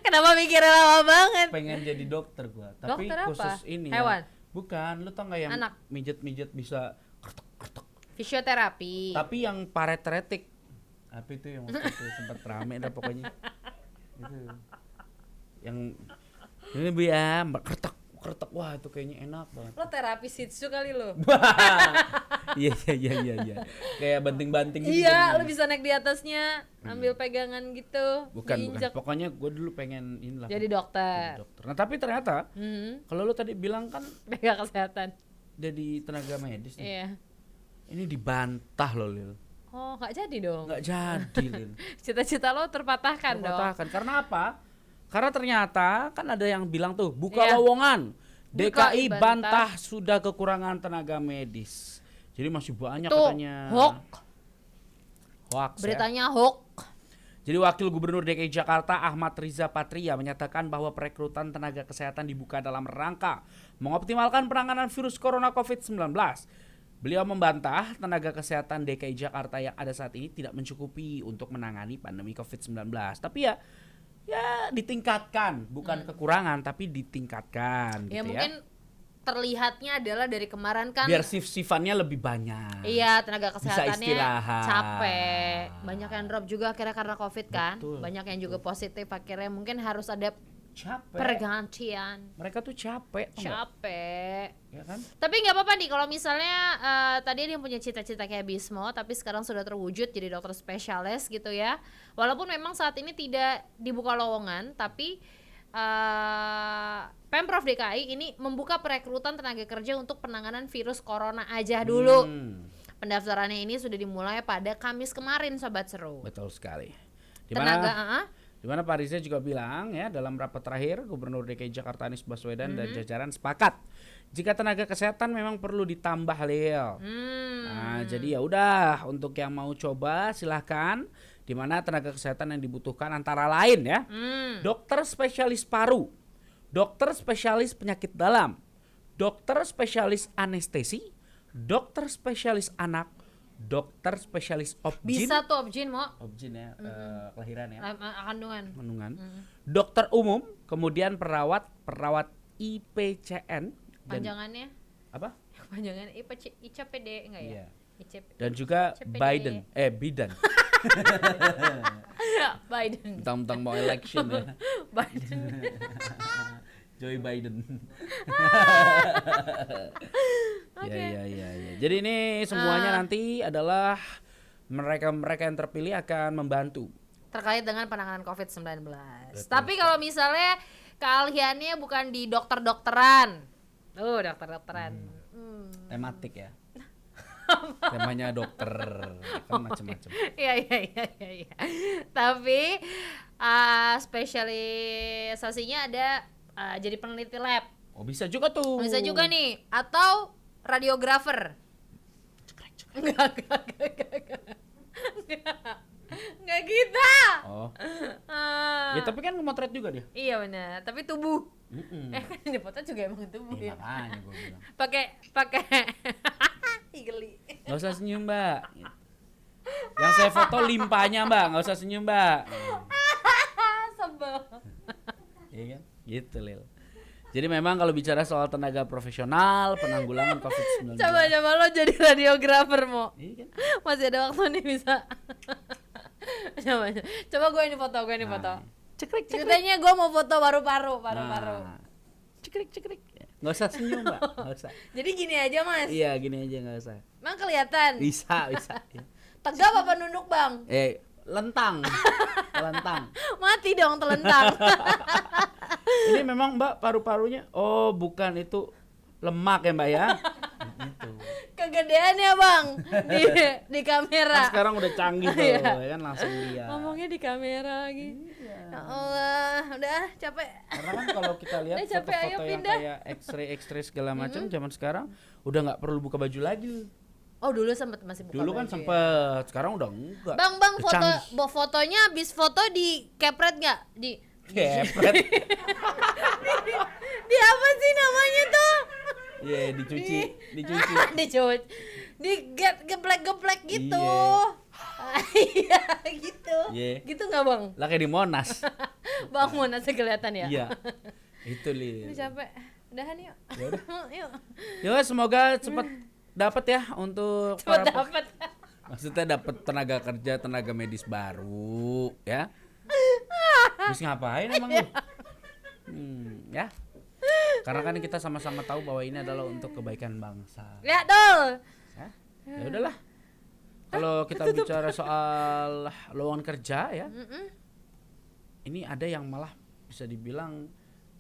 kenapa mikirnya lama banget? pengen jadi dokter gue. Tapi Dokter apa? khusus ini Hewan? ya. Bukan, lu tau gak yang Anak? mijet-mijet bisa kertok-kertok. Fisioterapi. Tapi yang paretretik. Apa itu yang waktu itu sempat rame dah pokoknya. Itu. Yang ini bu ya, kertok. Wah, itu kayaknya enak banget. Lo terapi shitsu kali lo. Iya. Kayak banting-banting gitu. Iya, jadinya. lo bisa naik di atasnya, ambil pegangan gitu. Bukan. diinjak. Pokoknya gue dulu pengen inilah. Jadi dokter. Jadi dokter. Nah, tapi ternyata kalau lu tadi bilang kan Pegang kesehatan. jadi tenaga medis nih. Iya. Ini dibantah loh, Lil. Oh, nggak jadi dong. Nggak jadi, Lil. Cita-cita lo terpatahkan dong. Terpatahkan. Karena apa? Karena ternyata kan ada yang bilang tuh buka Iya. lowongan DKI bantah sudah kekurangan tenaga medis. Jadi masih banyak Itu katanya. Hoax Beritanya ya. hoax. Jadi Wakil Gubernur DKI Jakarta Ahmad Riza Patria menyatakan bahwa perekrutan tenaga kesehatan dibuka dalam rangka mengoptimalkan penanganan virus corona COVID-19. Beliau membantah tenaga kesehatan DKI Jakarta yang ada saat ini tidak mencukupi untuk menangani pandemi COVID-19. Tapi ya ditingkatkan, bukan kekurangan tapi ditingkatkan Ya gitu mungkin terlihatnya adalah dari kemarin kan. biar shift-shiftannya lebih banyak. Iya, tenaga Bisa kesehatannya istirahat. capek. Banyak yang drop juga akhirnya karena Covid kan. Betul, Banyak yang juga positif akhirnya mungkin harus ada Capek. pergantian. Mereka tuh capek. tau nggak? Capek. Ya kan? Tapi nggak apa-apa nih kalau misalnya tadi dia punya cita-cita kayak Bismo tapi sekarang sudah terwujud jadi dokter spesialis gitu ya. Walaupun memang saat ini tidak dibuka lowongan tapi Pemprov DKI ini membuka perekrutan tenaga kerja untuk penanganan virus corona aja dulu. Pendaftarannya ini sudah dimulai pada Kamis kemarin, Sobat Seru. Betul sekali. Di mana Pak Riza juga bilang ya dalam rapat terakhir Gubernur DKI Jakarta Anies Baswedan dan jajaran sepakat jika tenaga kesehatan memang perlu ditambah Lil. Nah, jadi ya udah untuk yang mau coba silahkan. Di mana tenaga kesehatan yang dibutuhkan antara lain ya dokter spesialis paru, dokter spesialis penyakit dalam, dokter spesialis anestesi, dokter spesialis anak, dokter spesialis obgyn. Bisa tuh obgyn mau Obgyn ya, kelahiran ya. kandungan. Dokter umum, kemudian perawat IPCN Panjangannya apa? panjangannya ICPD enggak ya? Iya. Dan juga CPD. Biden. Biden. Tentang mau election ya. Biden. Joe Biden. Oke. Ya. Jadi ini semuanya nanti adalah mereka yang terpilih akan membantu Terkait dengan penanganan COVID-19. Tapi kalau misalnya keahliannya bukan di dokter-dokteran. Dokter-dokteran. tematik ya. Temanya dokter kan macam-macam. Iya. Tapi spesialisasinya ada jadi peneliti lab. Oh bisa juga tuh. Bisa juga nih atau radiografer. Enggak. Enggak kita. Oh. Ya tapi kan motret juga dia. Iya benar, tapi tubuh. Kan di foto juga emang tubuh ya. Makanya gue bilang. Pakai Ih, geli. Nggak usah senyum mbak. Yang saya foto limpahnya mbak, nggak usah senyum mbak. Sebel. Iya kan? Gitu Lil. Jadi memang kalau bicara soal tenaga profesional penanggulangan COVID-19. Coba lo jadi radiografer mau. Iya kan? Masih ada waktu nih bisa. Coba gue ini foto. Cekrek. Ceritanya gue mau foto paru-paru. Nah, cekrek. Nggak usah senyum mbak, nggak usah. Jadi gini aja mas. Iya gini aja nggak usah. Emang kelihatan. Bisa. Tegap apa nunduk bang? Lentang. Mati dong telentang. Ini memang mbak paru-parunya. Oh bukan itu lemak ya mbak ya. Gitu. Kegedean ya bang di kamera. Kan sekarang udah canggih tuh, ya kan langsung lihat. Ngomongnya di kamera lagi. Ya Allah, udah capek. Karena kan kalau kita lihat Udah capek, ayo foto-foto yang pindah. kayak X-ray segala macam zaman sekarang udah nggak perlu buka baju lagi. Oh dulu masih buka Dulu kan baju ya. sempet, sekarang udah enggak. Bang Udah canggih. fotonya habis foto di kepret nggak? Kepret. Di apa sih namanya tuh? Iya, dicuci. Di geplek gitu. Iya. Iya gitu. Iya. Gitu nggak bang? Lah kayak di Monas. Bang Monasnya kelihatan ya? Iya. Itu Lil. Ini capek. Udahan yuk. Ya udah. Yuk. Ya semoga cepat dapat ya untuk Cepet para dapet. maksudnya dapat tenaga kerja, tenaga medis baru, ya. Terus ngapain emang lu? Ya. Karena kan kita sama-sama tahu bahwa ini adalah untuk kebaikan bangsa. Ya dol. Ya udahlah. Kalau kita bicara soal lowongan kerja ya. Ini ada yang malah bisa dibilang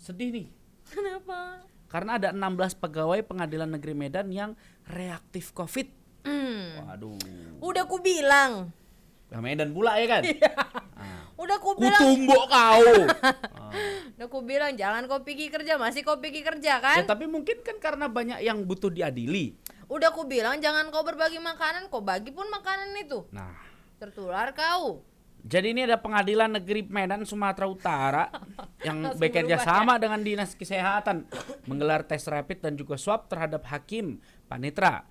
sedih nih. Kenapa? Karena ada 16 pegawai Pengadilan Negeri Medan yang reaktif COVID. Waduh. Udah ku bilang. Nah, Medan pula ya kan? Udah ku bilang. Kutumbuk kau. Udah aku bilang jangan kau pergi kerja, masih kau pergi kerja kan? Ya tapi mungkin kan karena banyak yang butuh diadili. Udah aku bilang jangan kau berbagi makanan, kau bagi pun makanan itu. Nah, Tertular kau. jadi ini ada Pengadilan Negeri Medan Sumatera Utara yang Langsung bekerja berubah, sama dengan Dinas Kesehatan menggelar tes rapid dan juga swab terhadap hakim, panitera,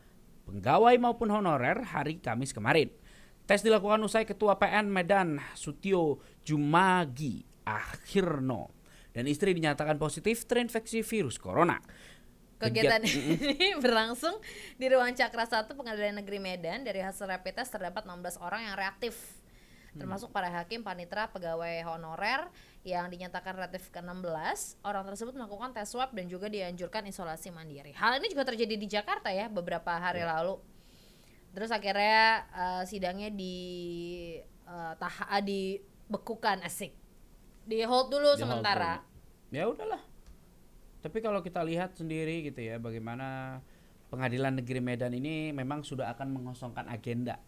pegawai maupun honorer hari Kamis kemarin. Tes dilakukan usai Ketua PN Medan Sutio Jumagi Akhirno dan istri dinyatakan positif terinfeksi virus corona. Kegiatan ini berlangsung di ruang Cakra 1 Pengadilan Negeri Medan. Dari hasil rapid test terdapat 16 orang yang reaktif, termasuk para hakim, panitera, pegawai honorer yang dinyatakan reaktif ke-16. Orang tersebut melakukan tes swab dan juga dianjurkan isolasi mandiri. Hal ini juga terjadi di Jakarta ya beberapa hari lalu. Terus akhirnya sidangnya dibekukan, asik. Di hold dulu sementara. Ya udahlah. Tapi kalau kita lihat sendiri gitu ya, bagaimana Pengadilan Negeri Medan ini memang sudah akan mengosongkan agenda.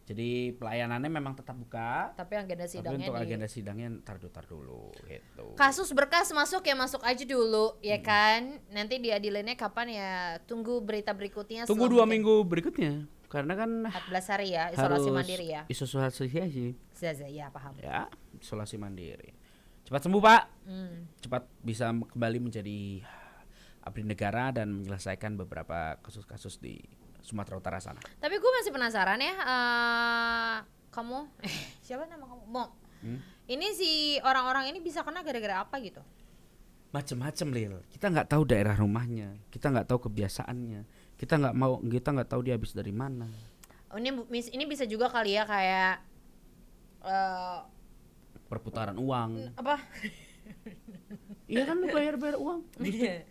Jadi pelayanannya memang tetap buka. Tapi agenda Tapi sidangnya untuk agenda sidangnya tar dulu gitu. kasus berkas masuk ya masuk aja dulu ya kan. Nanti diadilinnya kapan ya? Tunggu berita berikutnya. Tunggu 2 minggu berikutnya. Karena kan 14 hari ya isolasi harus mandiri ya. Isolasi sih. Ya paham. Ya, isolasi mandiri. Cepat sembuh, Pak. Hmm. Cepat bisa kembali menjadi abdi negara dan menyelesaikan beberapa kasus-kasus di Sumatera Utara sana. Tapi gue masih penasaran ya, kamu siapa nama kamu? Mo. Ini si orang-orang ini bisa kena gara-gara apa gitu? Macem-macem, Lil. Kita nggak tahu daerah rumahnya, kita nggak tahu kebiasaannya, kita nggak tahu dia habis dari mana. Ini bisa juga kali ya kayak Perputaran uang. apa? Iya kan, lu bayar uang,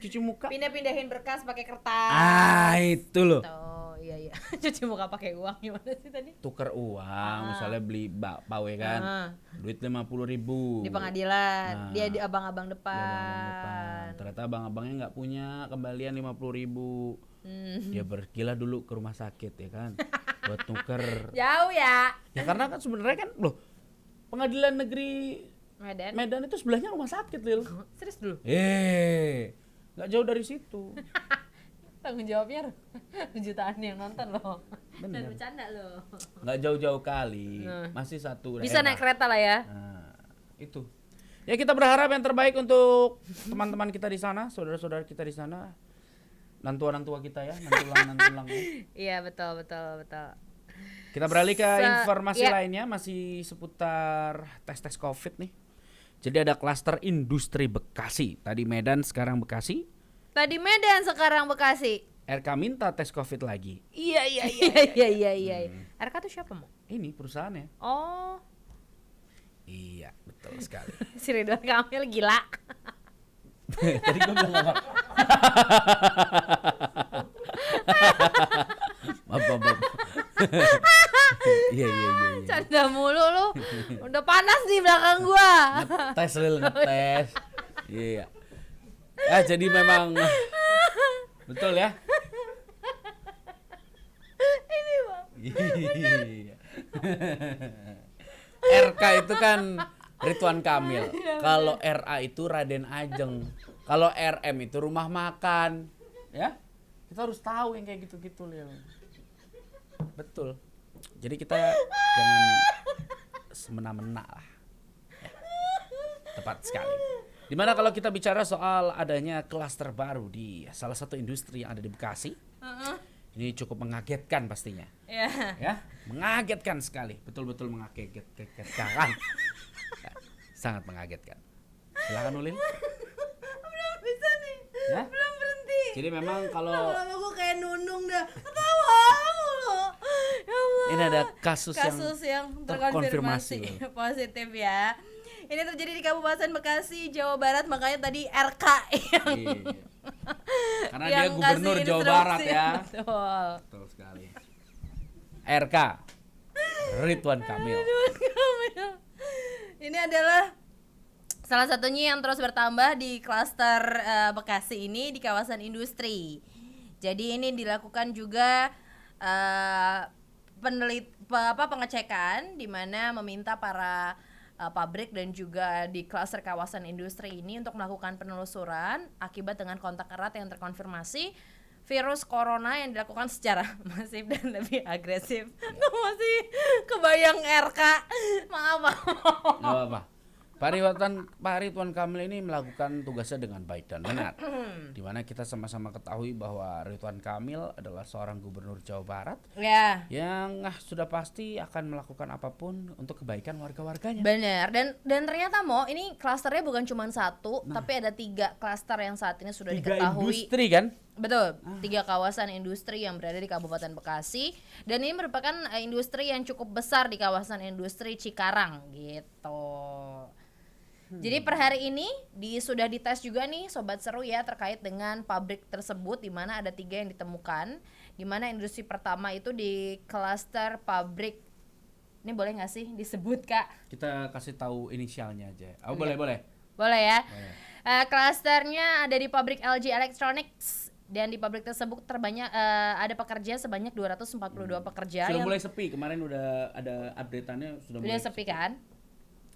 cuci muka. Pindah-pindahin berkas pakai kertas. Ah, itu loh. Oh iya. Cuci muka pakai uang gimana sih tadi? Tuker uang, misalnya beli bakpawe kan, duit 50.000 Di pengadilan, Nah, dia di abang-abang di depan. abang-abang depan. Ternyata abang-abangnya nggak punya kembalian 50.000. Dia bergila dulu ke rumah sakit ya kan, buat tuker. Jauh ya. Ya karena kan sebenarnya kan loh, Pengadilan Negeri Medan. Medan itu sebelahnya rumah sakit, Lil. Serius dulu. Nggak jauh dari situ. Tanggung jawabnya jutaan yang nonton loh. Bener. Dan bercanda loh. Nggak jauh-jauh kali, masih satu Bisa daerah. naik kereta lah ya. Nah, itu. Ya kita berharap yang terbaik untuk teman-teman kita di sana, saudara-saudara kita di sana, nantua-nantua kita ya, nantulang-nantulang. Iya betul. Kita beralih ke informasi ya. lainnya, masih seputar tes COVID nih. Jadi ada klaster industri Bekasi. Tadi Medan, sekarang Bekasi. Tadi Medan, sekarang Bekasi. RK minta tes COVID lagi. Iya. Iya. RK tuh siapa mau? Ini perusahaannya. Oh, Iya, betul sekali. si Ridwan Kamil gila. Tadi gue bilang apa? Maaf. Iya. Canda mulu lu. Udah panas di belakang gua. Ngetes, Lil, ngetes. Iya. Jadi memang betul ya. Ini bang. Iya. RK itu kan Ridwan Kamil. Kalau RA itu Raden Ajeng. Kalau RM itu rumah makan. Ya. Kita harus tahu yang kayak gitu-gitu, Lil. Betul. Jadi kita jangan semena-mena lah. Ya. Tepat sekali. Dimana kalau kita bicara soal adanya klaster baru di salah satu industri yang ada di Bekasi, ini cukup mengagetkan pastinya. Ya, mengagetkan sekali, betul-betul mengagetkan, ya, sangat mengagetkan. Silakan Ulil. Belum bisa nih. Ya? Belum berhenti. Jadi memang kalau Lama-lama gua kayak nunung dah. Ketawa mulu. Ya Allah. ini ada kasus yang terkonfirmasi terkonfirmasi. positif ya. Ini terjadi di Kabupaten Bekasi, Jawa Barat, makanya tadi RK yang Iya. Karena dia yang gubernur kasih Jawa Barat instruksi. ya. Betul. Betul sekali. RK Ridwan Kamil. Ini adalah salah satunya yang terus bertambah di klaster Bekasi ini di kawasan industri. Jadi ini dilakukan juga pengecekan di mana meminta para pabrik dan juga di klaster kawasan industri ini untuk melakukan penelusuran akibat dengan kontak erat yang terkonfirmasi virus corona yang dilakukan secara masif dan lebih agresif. Gue masih kebayang RK. Maaf. Nggak apa-apa. Pak Ridwan Kamil ini melakukan tugasnya dengan baik dan benar. Dimana kita sama-sama ketahui bahwa Ridwan Kamil adalah seorang gubernur Jawa Barat Ya. yang sudah pasti akan melakukan apapun untuk kebaikan warga-warganya. Benar. Dan ternyata ini klasternya bukan cuma satu, tapi ada 3 klaster yang saat ini sudah 3 diketahui. industri kan? Betul, 3 kawasan industri yang berada di Kabupaten Bekasi, dan ini merupakan industri yang cukup besar di kawasan industri Cikarang gitu. Jadi per hari ini sudah dites juga nih Sobat Seru ya terkait dengan pabrik tersebut, di mana ada 3 yang ditemukan, di mana industri pertama itu di klaster pabrik. Ini boleh nggak sih disebut Kak? Kita kasih tahu inisialnya aja. Oh, boleh. Boleh ya. Boleh. Klasternya ada di pabrik LG Electronics, dan di pabrik tersebut ada pekerja sebanyak 242 pekerja. Sudah yang mulai sepi, kemarin udah ada update-annya sudah mulai sepi kan?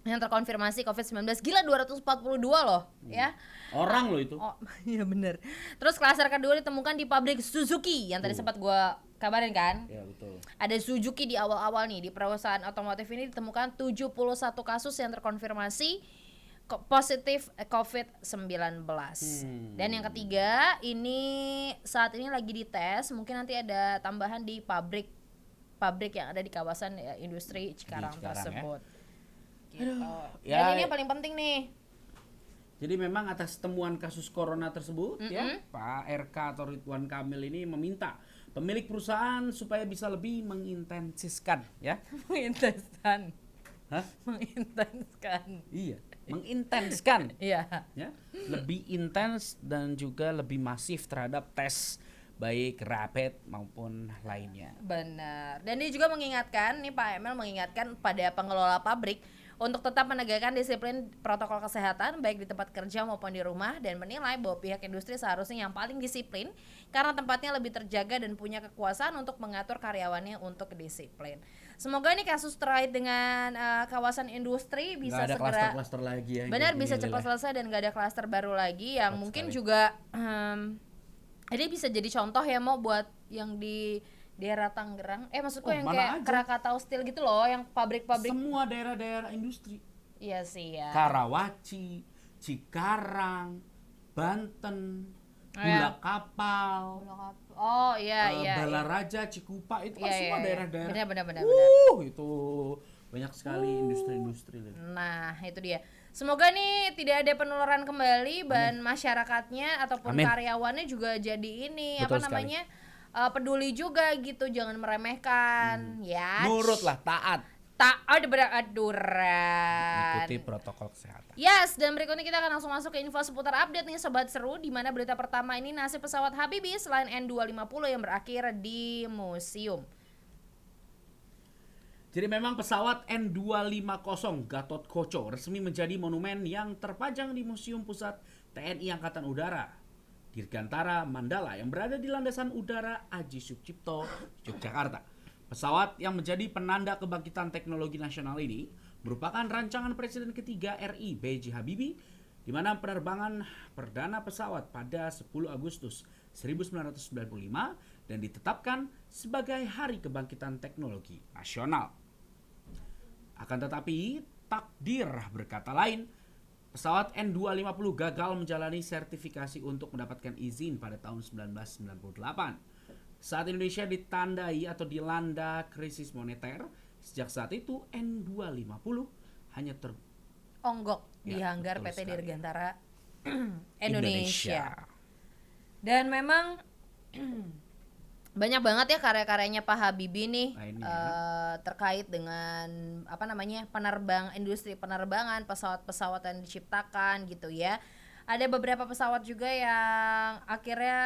Yang terkonfirmasi COVID-19. Gila 242 loh, ya. Orang loh itu. Oh, iya bener. Terus klaster kedua ditemukan di pabrik Suzuki yang tadi sempat gua kabarin kan? Ya, betul. Ada Suzuki di awal-awal nih, di perusahaan otomotif ini ditemukan 71 kasus yang terkonfirmasi positif COVID-19. Dan yang ketiga, ini saat ini lagi dites, mungkin nanti ada tambahan di pabrik yang ada di kawasan industri Cikarang tersebut. Gitu. Ya, Dan ini yang paling penting nih. Jadi memang atas temuan kasus corona tersebut ya, Pak RK atau Ridwan Kamil ini meminta pemilik perusahaan supaya bisa lebih mengintensifkan ya. Mengintenskan. Hah? Mengintenskan. Iya, mengintenskan. Iya. Ya, lebih intens dan juga lebih masif terhadap tes baik rapid maupun lainnya. Benar. Dan dia juga mengingatkan, nih Pak Emil mengingatkan pada pengelola pabrik untuk tetap menegakkan disiplin protokol kesehatan baik di tempat kerja maupun di rumah, dan menilai bahwa pihak industri seharusnya yang paling disiplin karena tempatnya lebih terjaga dan punya kekuasaan untuk mengatur karyawannya untuk disiplin. Semoga ini kasus terkait dengan kawasan industri bisa Nggak ada segera klaster-klaster lagi ya. benar, kayak bisa gini, cepat Lila. selesai dan gak ada klaster baru lagi yang Cepat mungkin sekali. juga ini bisa jadi contoh ya buat yang di daerah Tangerang, maksudku yang mana kayak aja. Krakatau Steel gitu loh, yang pabrik-pabrik. Semua daerah-daerah industri. Iya sih ya. Karawaci, Cikarang, Banten, Oh, ya. Gula Kapal, Oh iya iya. Balaraja, Cikupa, itu kan Iya, semua iya. daerah-daerah. Benar. Itu banyak sekali industri-industri. Lin. Nah, itu dia. Semoga nih tidak ada penularan kembali dan masyarakatnya ataupun Amin. karyawannya juga jadi ini Betul apa sekali. namanya? Peduli juga gitu, jangan meremehkan ya. Nurutlah, taat, Taat beraturan. ikuti protokol kesehatan. Yes, dan berikutnya kita akan langsung masuk ke info seputar update nih Sobat Seru, di mana berita pertama ini nasib pesawat Habibie selain N250 yang berakhir di museum. Jadi memang pesawat N250 Gatot Koco resmi menjadi monumen yang terpajang di Museum Pusat TNI Angkatan Udara Dirgantara Mandala yang berada di Landasan Udara Aji Sucipto, Yogyakarta. Pesawat yang menjadi penanda kebangkitan teknologi nasional ini merupakan rancangan Presiden ketiga RI B.J. Habibie, di mana penerbangan perdana pesawat pada 10 Agustus 1995 dan ditetapkan sebagai Hari Kebangkitan Teknologi Nasional. Akan tetapi, takdir berkata lain. Pesawat N250 gagal menjalani sertifikasi untuk mendapatkan izin pada tahun 1998. Saat Indonesia ditandai atau dilanda krisis moneter, sejak saat itu N250 hanya Onggok di Ya, hanggar betul PT sekali. Dirgantara Indonesia. Dan memang banyak banget ya karya-karyanya Pak Habibie nih Nah, ini ya. terkait dengan industri penerbangan, pesawat-pesawat yang diciptakan gitu ya. Ada beberapa pesawat juga yang akhirnya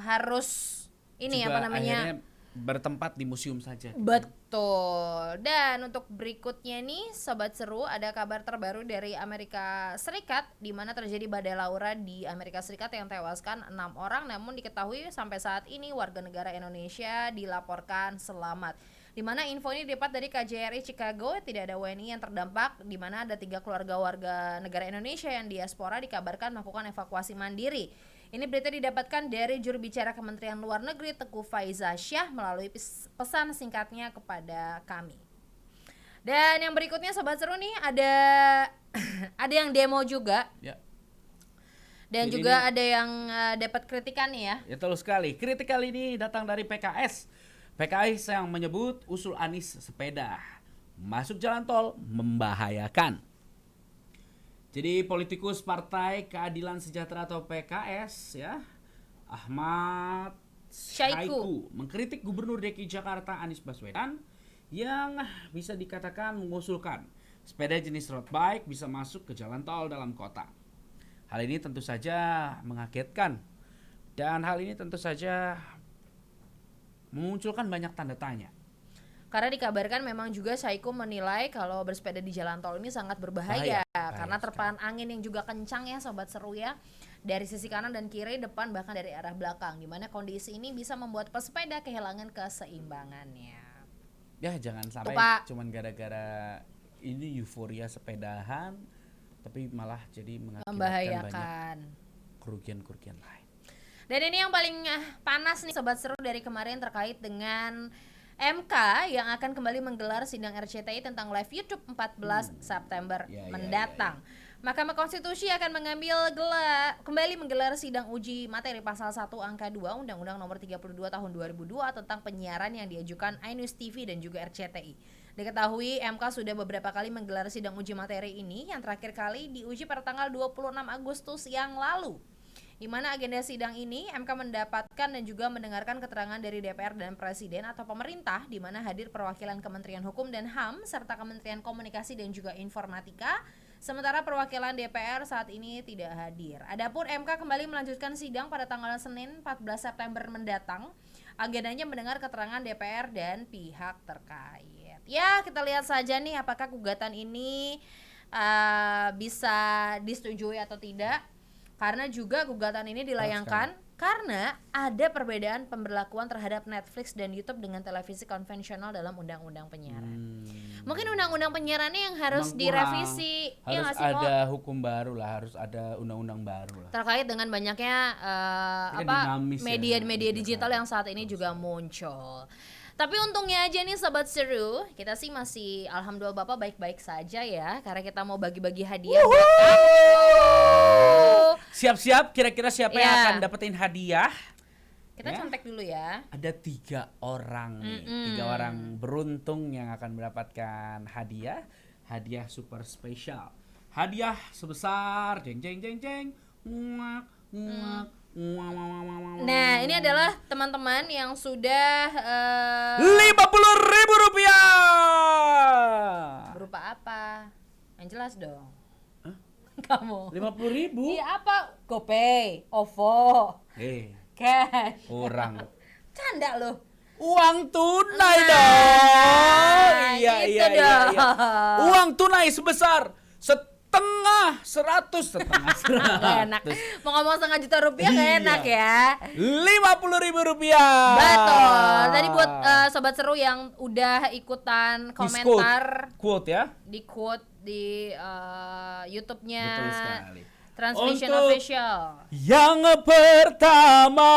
harus ini juga apa namanya akhirnya bertempat di museum saja. Betul. Dan untuk berikutnya nih Sobat Seru, ada kabar terbaru dari Amerika Serikat, di mana terjadi badai Laura di Amerika Serikat yang tewaskan 6 orang, namun diketahui sampai saat ini warga negara Indonesia dilaporkan selamat. Di mana info ini didapat dari KJRI Chicago, tidak ada WNI yang terdampak, di mana ada 3 keluarga warga negara Indonesia yang diaspora dikabarkan melakukan evakuasi mandiri. Ini berita didapatkan dari juru bicara Kementerian Luar Negeri Teguh Faiza Syah melalui pesan singkatnya kepada kami. Dan yang berikutnya Sobat Seru nih ada ada yang demo juga. Ya. Dan Jadi juga ada yang dapat kritikan nih ya. Ya betul sekali. Kritik kali ini datang dari PKS. PKS yang menyebut usul Anies sepeda masuk jalan tol membahayakan. Jadi politikus Partai Keadilan Sejahtera atau PKS ya, Ahmad Syaiqo mengkritik Gubernur DKI Jakarta Anies Baswedan yang bisa dikatakan mengusulkan sepeda jenis road bike bisa masuk ke jalan tol dalam kota. Hal ini tentu saja mengagetkan dan hal ini tentu saja memunculkan banyak tanda tanya. Karena dikabarkan memang juga Syaiqo menilai kalau bersepeda di jalan tol ini sangat berbahaya karena terpaan angin yang juga kencang ya Sobat Seru ya, dari sisi kanan dan kiri, depan bahkan dari arah belakang, di mana kondisi ini bisa membuat pesepeda kehilangan keseimbangannya. Ya jangan sampai cuman gara-gara ini euforia sepedahan tapi malah jadi mengakibatkan banyak kerugian-kerugian lain. Dan ini yang paling panas nih Sobat Seru dari kemarin terkait dengan MK yang akan kembali menggelar sidang RCTI tentang live YouTube 14 September mendatang. Mahkamah Konstitusi akan kembali menggelar sidang uji materi pasal 1 angka 2 Undang-Undang Nomor 32 Tahun 2002 tentang penyiaran yang diajukan iNews TV dan juga RCTI. Diketahui MK sudah beberapa kali menggelar sidang uji materi ini, yang terakhir kali diuji pada tanggal 26 Agustus yang lalu. Di mana agenda sidang ini MK mendapatkan dan juga mendengarkan keterangan dari DPR dan Presiden atau pemerintah, di mana hadir perwakilan Kementerian Hukum dan HAM serta Kementerian Komunikasi dan juga Informatika, sementara perwakilan DPR saat ini tidak hadir. Adapun MK kembali melanjutkan sidang pada tanggal Senin 14 September mendatang. Agendanya mendengar keterangan DPR dan pihak terkait. Ya, kita lihat saja nih apakah gugatan ini bisa disetujui atau tidak. Karena juga gugatan ini dilayangkan karena ada perbedaan pemberlakuan terhadap Netflix dan YouTube dengan televisi konvensional dalam undang-undang penyiaran. Mungkin undang-undang penyiarannya yang harus direvisi. Harus ada hukum baru lah, harus ada undang-undang baru lah. Terkait dengan banyaknya media-media digital yang saat ini juga muncul. Tapi untungnya aja nih Sobat Seru, kita sih masih alhamdulillah Bapak baik-baik saja ya, karena kita mau bagi-bagi hadiah buat kamu. Siap-siap, kira-kira siapa yang akan dapetin hadiah? Kita contek dulu ya. Ada 3 orang nih, 3 orang beruntung yang akan mendapatkan hadiah super spesial. Hadiah sebesar Nah, ini adalah teman-teman yang sudah 50.000 rupiah. Berupa apa? Yang jelas dong. Kamu 50.000? Iya apa? GoPay, OVO, cash. Kurang. Canda loh. Uang tunai dong. Iya. Uang tunai sebesar setengah 100. Gak enak. Mau ngomong setengah juta rupiah gak enak ya. 50.000 rupiah. Betul. Tadi buat Sobat Seru yang udah ikutan komentar quote ya. di quote di YouTube-nya Betul sekali. Transvision Untuk Official. Yang pertama.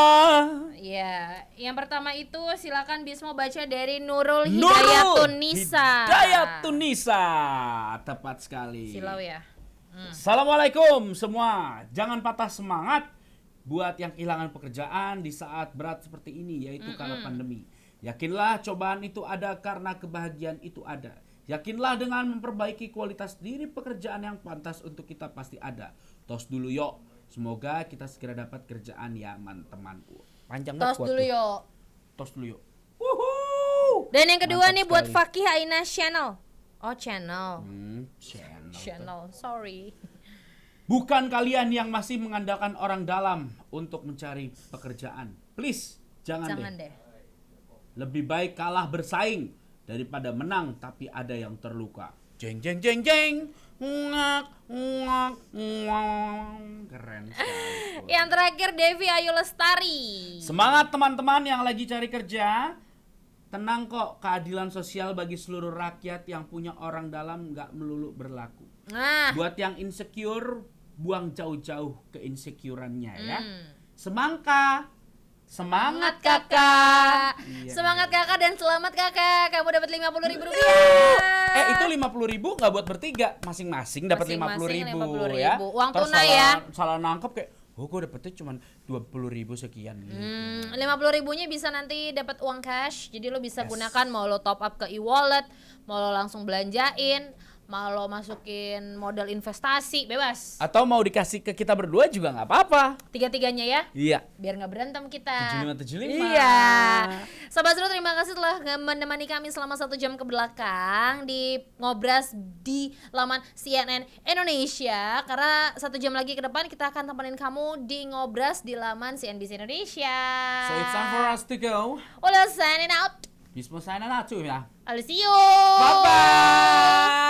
Ya, yang pertama itu silakan Bismo baca dari Nurul Hidayatun-Nisa. Hidayatun-Nisa, tepat sekali. Silau ya. Assalamualaikum semua. Jangan patah semangat buat yang kehilangan pekerjaan di saat berat seperti ini, yaitu kala pandemi. Yakinlah cobaan itu ada karena kebahagiaan itu ada. Yakinlah dengan memperbaiki kualitas diri, pekerjaan yang pantas untuk kita pasti ada. Tos dulu yuk. Semoga kita segera dapat kerjaan ya teman-temanku. Panjang banget. Tos dulu yuk. Tos dulu yuk. Wuhuu. Dan yang kedua Mantap nih buat sekali. Fakih Aina Channel. Oh channel. Channel. Sorry. Bukan kalian yang masih mengandalkan orang dalam untuk mencari pekerjaan. Please, jangan deh. Lebih baik kalah bersaing daripada menang tapi ada yang terluka. Jeng. Ngak. Keren sekali. Yang terakhir Devi Ayu Lestari. Semangat teman-teman yang lagi cari kerja. Tenang kok, keadilan sosial bagi seluruh rakyat yang punya orang dalam nggak melulu berlaku. Nah, Buat yang insecure, buang jauh-jauh ke insecurannya ya. Hmm. Semangka, semangat kakak. Iya. Semangat kakak dan selamat kakak. Kamu dapat 50.000 rupiah. Itu 50.000 nggak buat bertiga, masing-masing dapat 50.000 50.000 ya. Uang Terus tunai ya. Salah nangkep kayak, oh gue dapetnya cuma 20.000 sekian gitu. 50.000-nya bisa nanti dapat uang cash. Jadi lo bisa gunakan mau lo top up ke e-wallet, mau lo langsung belanjain, mau lo masukin modal investasi, bebas. Atau mau dikasih ke kita berdua juga nggak apa-apa. Tiga-tiganya ya. Iya. Biar nggak berantem kita. 75. Iya. Sobat Seru, terima kasih telah menemani kami selama 1 jam ke belakang di ngobras di laman CNN Indonesia. Karena 1 jam lagi ke depan kita akan temenin kamu di ngobras di laman CNBC Indonesia. So it's time for us to go. Well, signing out. Bismo sign out ya. I'll see you. Bye bye.